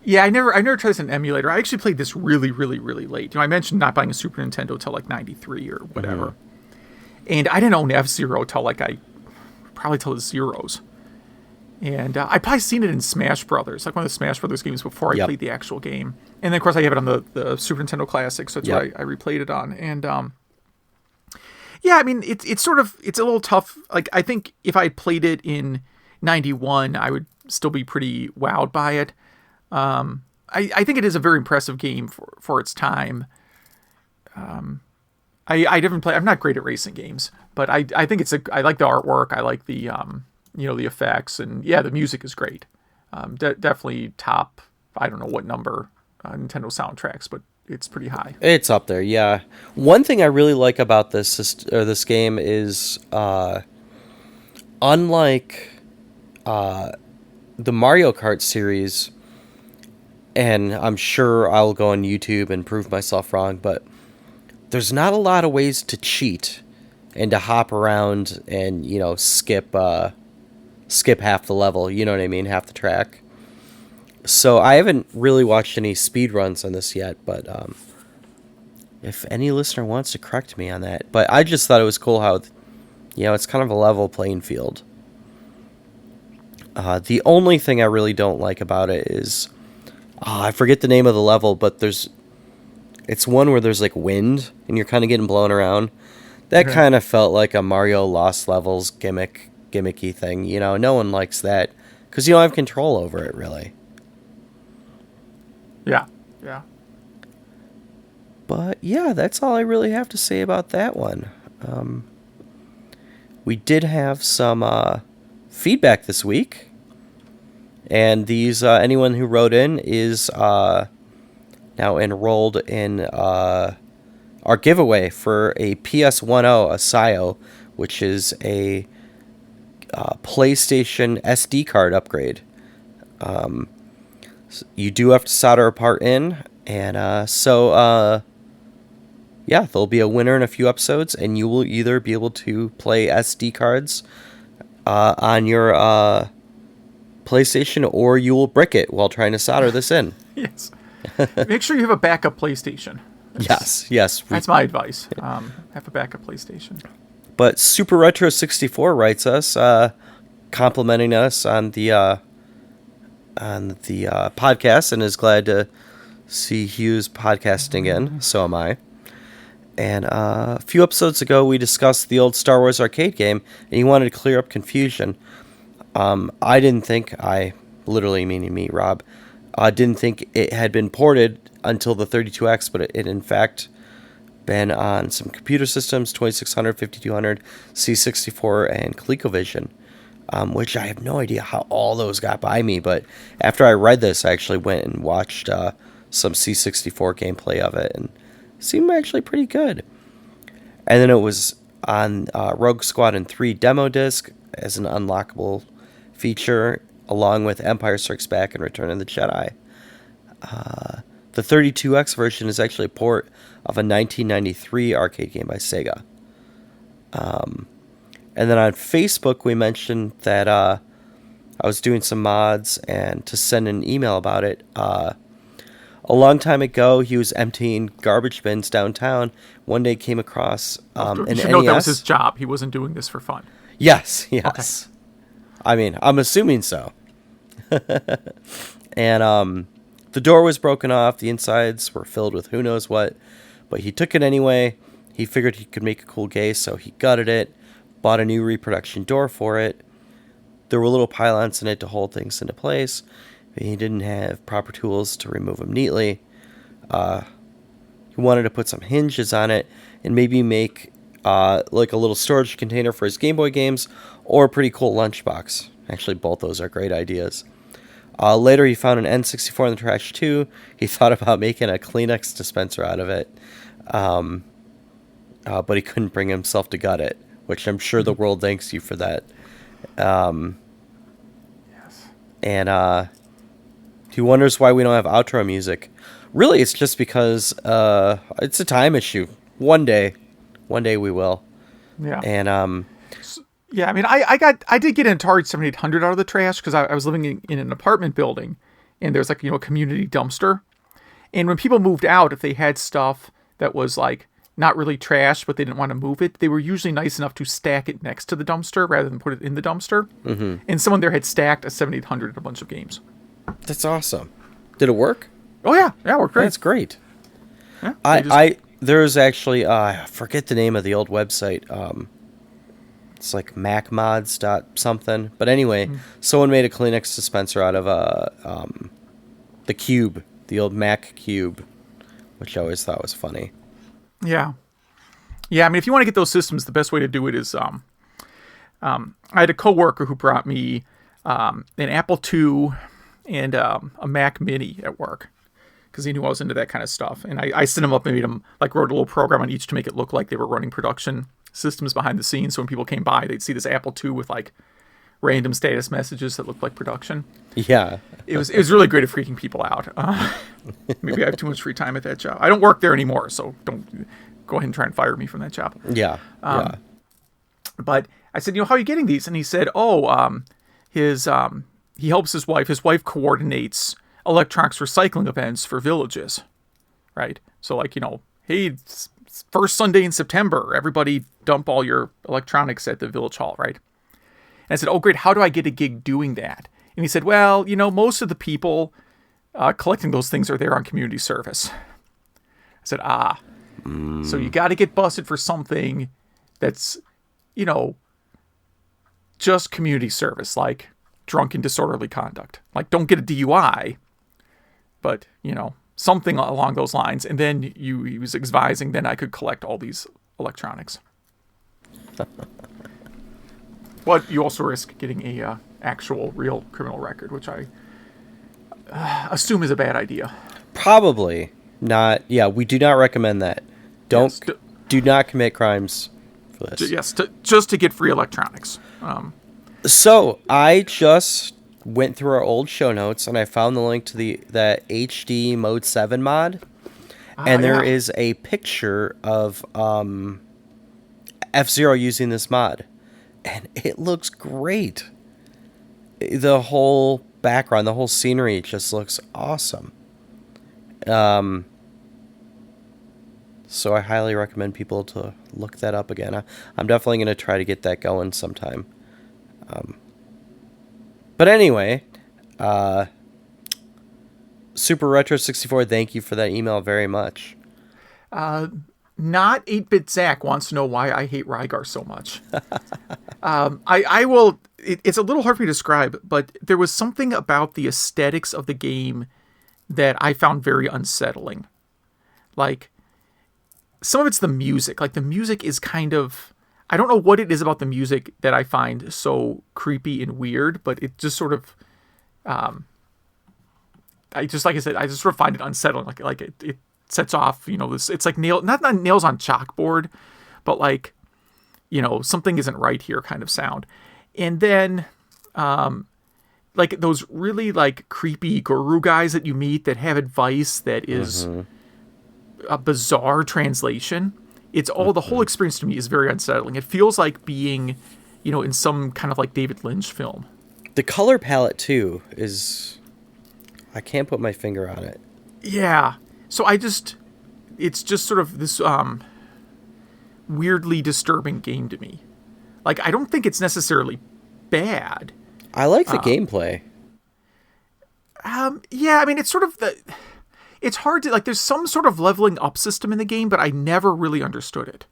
Yeah, I never tried this in an emulator. I actually played this really, really, really late. I mentioned not buying a Super Nintendo till like 93 or whatever. Mm-hmm. And I didn't own F-Zero till probably till the Zeros. And I'd probably seen it in Smash Brothers, like one of the Smash Brothers games before I played the actual game. And then, of course, I have it on the Super Nintendo Classic, so that's what I replayed it on. And, yeah, I mean, it's a little tough. Like, I think if I played it in 91, I would still be pretty wowed by it. I think it is a very impressive game for its time. I'm not great at racing games, but I think I like the artwork. I like the, the effects, and the music is great. Definitely top, I don't know what number, Nintendo soundtracks, but it's pretty high. It's up there, yeah. One thing I really like about this game is, unlike the Mario Kart series, and I'm sure I'll go on YouTube and prove myself wrong, but there's not a lot of ways to cheat and to hop around and, skip half the level, you know what I mean, half the track. So I haven't really watched any speedruns on this yet, but if any listener wants to correct me on that. But I just thought it was cool how, it's kind of a level playing field. The only thing I really don't like about it is, I forget the name of the level, but it's one where there's like wind and you're kind of getting blown around. That kind of felt like a Mario Lost Levels gimmicky thing. No one likes that because you don't have control over it, really. Yeah. But yeah, that's all I really have to say about that one. We did have some feedback this week. And these anyone who wrote in is now enrolled in our giveaway for a PS10 Asayo, which is a PlayStation SD card upgrade. You do have to solder a part in, and there'll be a winner in a few episodes, and you will either be able to play SD cards on your PlayStation, or you will brick it while trying to solder this in. Yes. Make sure you have a backup PlayStation. Yes. That's my advice. Have a backup PlayStation. But Super Retro 64 writes us, complimenting us on the podcast, and is glad to see Hughes podcasting again. So am I. And a few episodes ago, we discussed the old Star Wars arcade game, and he wanted to clear up confusion. I didn't think, literally meaning me, Rob, didn't think it had been ported until the 32X, but it in fact been on some computer systems, 2600, 5200, C64, and ColecoVision, which I have no idea how all those got by me, but after I read this, I actually went and watched some C64 gameplay of it, and it seemed actually pretty good. And then it was on Rogue Squadron 3 demo disc as an unlockable feature, along with Empire Strikes Back and Return of the Jedi. The 32X version is actually a port of a 1993 arcade game by Sega. And then on Facebook, we mentioned that I was doing some mods and to send an email about it. A long time ago, he was emptying garbage bins downtown. One day came across an You should NES. note that was his job. He wasn't doing this for fun. Yes, Okay. yes. I mean, I'm assuming so. And the door was broken off. The insides were filled with who knows what. But he took it anyway. He figured he could make a cool case, so he gutted it, bought a new reproduction door for it. There were little pylons in it to hold things into place. He didn't have proper tools to remove them neatly. He wanted to put some hinges on it and maybe make like a little storage container for his Game Boy games or a pretty cool lunchbox. Actually, both those are great ideas. Later, he found an N64 in the trash too. He thought about making a Kleenex dispenser out of it, but he couldn't bring himself to gut it, which I'm sure the world thanks you for that. Yes. And he wonders why we don't have outro music. Really, it's just because it's a time issue. One day we will. Yeah. And Yeah, I mean, I did get an Atari 7800 out of the trash because I was living in an apartment building, and there's like, a community dumpster. And when people moved out, if they had stuff that was like not really trash, but they didn't want to move it, they were usually nice enough to stack it next to the dumpster rather than put it in the dumpster. Mm-hmm. And someone there had stacked a 7800 and a bunch of games. that's awesome. Did it work? Oh yeah, it worked great. That's great. Yeah, There's actually I forget the name of the old website. It's like macmods something. But anyway, someone made a Kleenex dispenser out of the cube, the old Mac cube, which I always thought was funny. Yeah. Yeah, I mean, if you want to get those systems, the best way to do it is I had a coworker who brought me an Apple II and a Mac Mini at work because he knew I was into that kind of stuff. And I sent him up and made him, like, wrote a little program on each to make it look like they were running production systems behind the scenes. So when people came by, they'd see this Apple II with, like, random status messages that looked like production. Yeah. It was really great at freaking people out. Maybe I have too much free time at that job. I don't work there anymore, so don't go ahead and try and fire me from that job. Yeah. Yeah. But I said, how are you getting these? And he said, he helps his wife. His wife coordinates electronics recycling events for villages, right? So like, hey, it's first Sunday in September, everybody dump all your electronics at the village hall, right? And I said, oh, great. How do I get a gig doing that? And he said, well, most of the people collecting those things are there on community service. I said, so you got to get busted for something that's, just community service, like drunken disorderly conduct. Like, don't get a DUI, but, something along those lines. And then he was advising, then I could collect all these electronics. But you also risk getting a actual real criminal record, which I assume is a bad idea. Probably not. Yeah, we do not recommend that. Yes, Do not commit crimes for this. Yes, just to get free electronics. So I just went through our old show notes and I found the link to the HD Mode 7 mod. And there is a picture of F-Zero using this mod. And it looks great. The whole background, the whole scenery just looks awesome. So I highly recommend people to look that up again. I'm definitely going to try to get that going sometime. But anyway, Super Retro 64, thank you for that email very much. Not 8-Bit Zach wants to know why I hate Rygar so much. I will... It's a little hard for me to describe, but there was something about the aesthetics of the game that I found very unsettling. Like, some of it's the music. Like, the music is kind of... I don't know what it is about the music that I find so creepy and weird, but it just sort of... I just sort of find it unsettling. Like it sets off, this... It's like not nails on chalkboard, but like, something isn't right here kind of sound. And then, like those really like creepy guru guys that you meet that have advice that is a bizarre translation. it's all, the whole experience to me is very unsettling. It feels like being, in some kind of like David Lynch film. The color palette too is, I can't put my finger on it. Yeah. So it's just sort of this weirdly disturbing game to me. Like, I don't think it's necessarily bad. I like the gameplay. Yeah, I mean, it's sort of it's hard to, like, there's some sort of leveling up system in the game, but I never really understood it.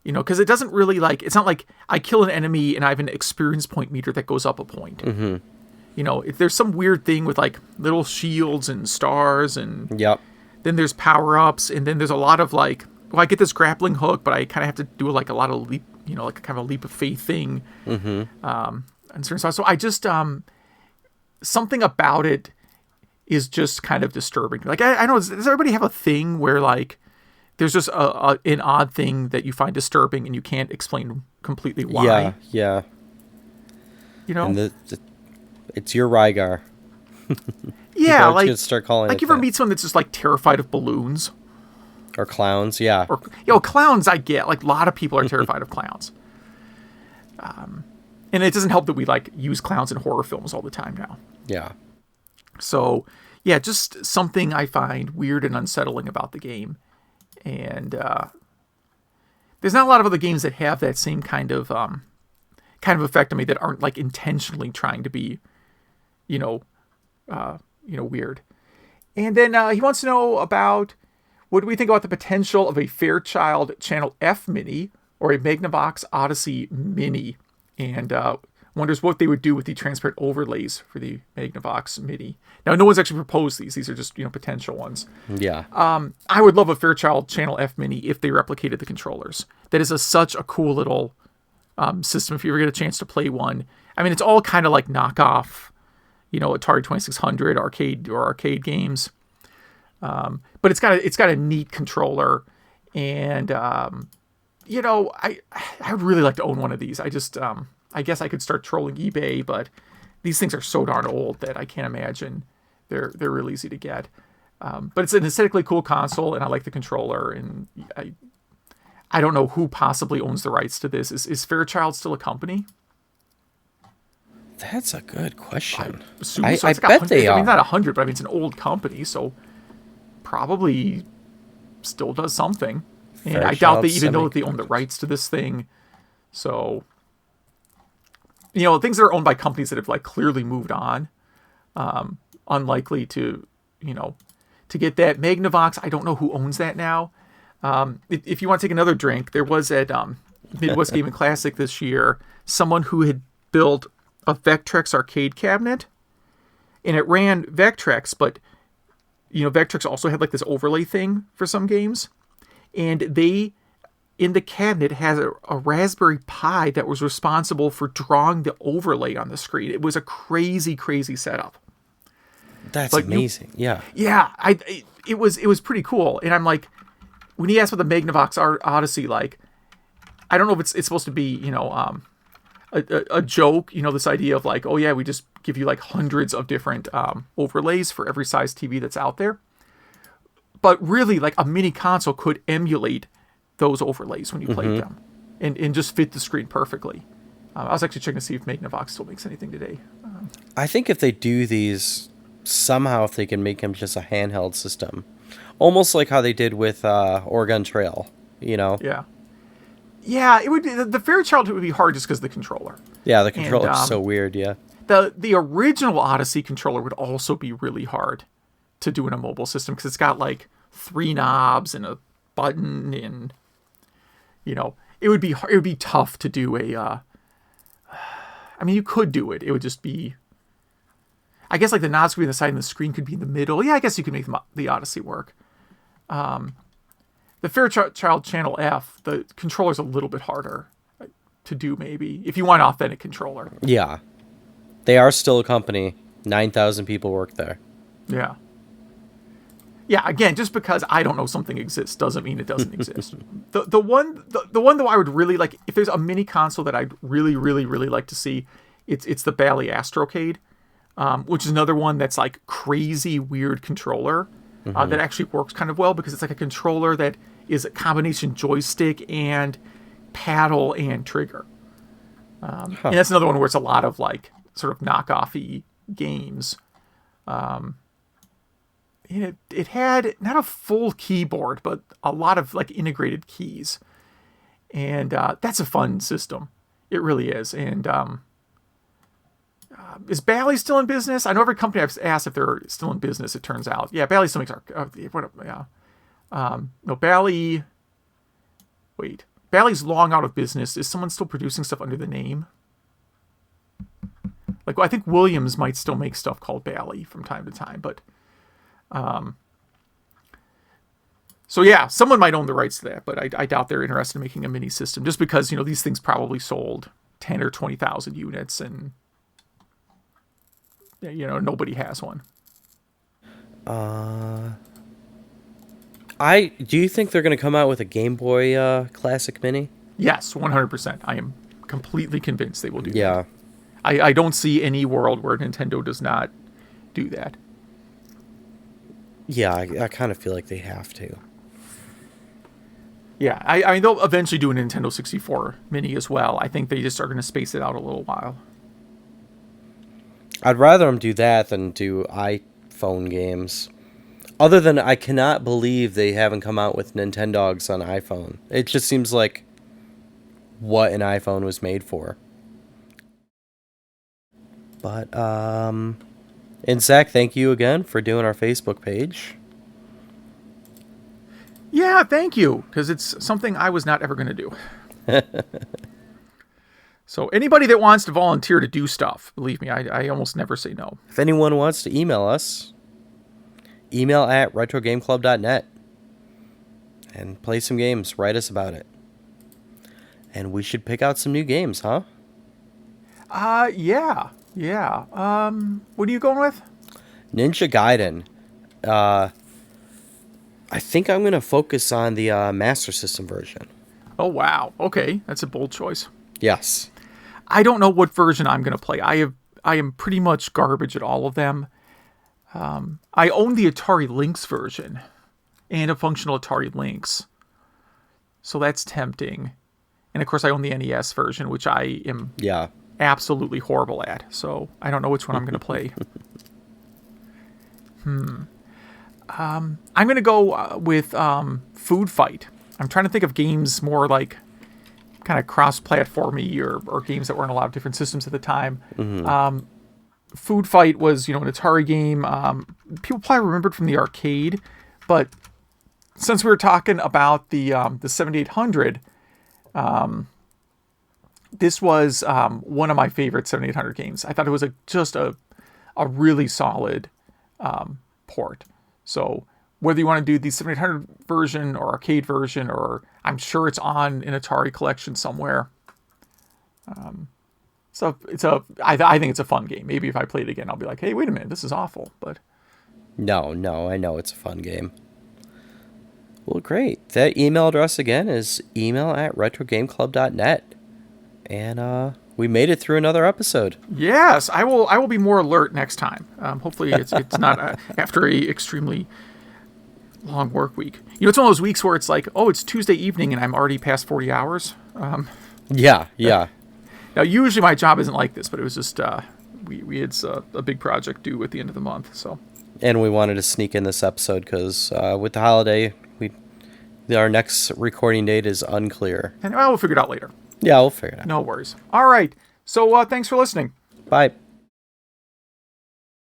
Because it doesn't really, like, it's not like I kill an enemy and I have an experience point meter that goes up a point. If there's some weird thing with, like, little shields and stars, and Yep. then there's power-ups, and then there's a lot of, like, well, I get this grappling hook, but I kind of have to do, like, a lot of leap, like a kind of a leap of faith thing. And certain stuff. So I just, something about it is just kind of disturbing. Like, I don't know, does everybody have a thing where, like, there's just an odd thing that you find disturbing and you can't explain completely why? Yeah. And it's your Rygar. Yeah, like, start calling like, it you ever that. meet someone that's just, like, terrified of balloons? Or clowns, yeah. Or, clowns I get. Like, a lot of people are terrified of clowns. And it doesn't help that we, like, use clowns in horror films all the time now. Yeah. So, yeah, just something I find weird and unsettling about the game. And there's not a lot of other games that have that same kind of effect on me that aren't, like, intentionally trying to be, weird. And then he wants to know about, what do we think about the potential of a Fairchild Channel F Mini or a Magnavox Odyssey Mini? And wonders what they would do with the transparent overlays for the Magnavox Mini. Now, no one's actually proposed these. These are just, potential ones. Yeah. I would love a Fairchild Channel F Mini if they replicated the controllers. That is such a cool little system if you ever get a chance to play one. I mean, it's all kind of like knockoff, Atari 2600 arcade games. But it's got a neat controller, and I would really like to own one of these. I guess I could start trolling eBay, but these things are so darn old that I can't imagine they're real easy to get. But it's an aesthetically cool console, and I like the controller, and I don't know who possibly owns the rights to this. Is Fairchild still a company? That's a good question. I bet they are. I mean, not 100, but I mean, it's an old company, so probably still does something. And I doubt they even know that they own the rights to this thing. So, things that are owned by companies that have, like, clearly moved on, unlikely to get that. Magnavox, I don't know who owns that now. If you want to take another drink, there was at Midwest Gaming Classic this year, someone who had built a Vectrex arcade cabinet, and it ran Vectrex, but Vectrex also had, like, this overlay thing for some games, and they, in the cabinet, has a Raspberry Pi that was responsible for drawing the overlay on the screen. It was a crazy, crazy setup. That's amazing. Yeah. It was pretty cool. And I'm like, when he asked about the Magnavox Odyssey, like, I don't know if it's supposed to be, a joke, this idea of, like, oh yeah, we just give you, like, hundreds of different overlays for every size TV that's out there. But really, like, a mini console could emulate those overlays when you played them and just fit the screen perfectly. I was actually checking to see if Magnavox still makes anything today. I think if they do these, somehow if they can make them just a handheld system, almost like how they did with Oregon Trail, Yeah. Yeah, it would be, the Fairchild would be hard just because of the controller. Yeah, the controller's so weird, yeah. The original Odyssey controller would also be really hard to do in a mobile system because it's got, like, 3 knobs and a button, and it would be tough to do a I mean, you could do it. It would just be, I guess, like, the knobs could be on the side and the screen could be in the middle. Yeah, I guess you could make the Odyssey work. The Fairchild Channel F, the controller's a little bit harder to do, maybe, if you want an authentic controller. Yeah. They are still a company. 9,000 people work there. Yeah. Yeah, again, just because I don't know something exists doesn't mean it doesn't exist. The one though I would really like, if there's a mini console that I'd really, really, really like to see, it's the Bally Astrocade, which is another one that's, like, crazy weird controller that actually works kind of well because it's like a controller that is a combination joystick and paddle and trigger. And that's another one where it's a lot of like sort of knockoffy games. It had not a full keyboard, but a lot of like integrated keys, and that's a fun system. It really is. And is Bally still in business? I know every company I've asked if they're still in business. It turns out, yeah, Bally still makes no, Bally. Wait, Bally's long out of business. Is someone still producing stuff under the name? Like, I think Williams might still make stuff called Bally from time to time, but so yeah, someone might own the rights to that, but I doubt they're interested in making a mini system, just because these things probably sold 10 or 20,000 units, and nobody has one. Do you think they're going to come out with a Game Boy Classic Mini? Yes, 100%. I am completely convinced they will do that. Yeah. I don't see any world where Nintendo does not do that. Yeah, I kind of feel like they have to. Yeah, I mean, they'll eventually do a Nintendo 64 Mini as well. I think they just are going to space it out a little while. I'd rather them do that than do iPhone games. Other than I cannot believe they haven't come out with Nintendogs on iPhone. It just seems like what an iPhone was made for. But, and Zach, thank you again for doing our Facebook page. Yeah, thank you, because it's something I was not ever going to do. So anybody that wants to volunteer to do stuff, believe me, I almost never say no. If anyone wants to email us, email at retrogameclub.net and play some games. Write us about it. And we should pick out some new games, huh? Yeah. What are you going with? Ninja Gaiden. I think I'm going to focus on the Master System version. Oh, wow. Okay, that's a bold choice. Yes. I don't know what version I'm going to play. I am pretty much garbage at all of them. I own the Atari Lynx version and a functional Atari Lynx, so that's tempting. And of course, I own the NES version, which I am absolutely horrible at. So I don't know which one I'm going to play. I'm going to go with Food Fight. I'm trying to think of games more like kind of cross-platformy or games that were on a lot of different systems at the time. Mm-hmm. Food Fight was, an Atari game. People probably remembered from the arcade, but since we were talking about the 7800, this was one of my favorite 7800 games. I thought it was just a really solid port. So whether you want to do the 7800 version or arcade version, or I'm sure it's on an Atari collection somewhere. So I think it's a fun game. Maybe if I play it again, I'll be like, hey, wait a minute, this is awful. But no, I know it's a fun game. Well, great. That email address again is email@retrogameclub.net. And we made it through another episode. Yes, I will be more alert next time. Hopefully it's not after a extremely long work week. It's one of those weeks where it's like, oh, it's Tuesday evening and I'm already past 40 hours. Yeah. Now, usually my job isn't like this, but it was just we had a big project due at the end of the month. So, and we wanted to sneak in this episode because with the holiday, our next recording date is unclear. And we'll figure it out later. Yeah, we'll figure it out. No worries. All right. So thanks for listening. Bye.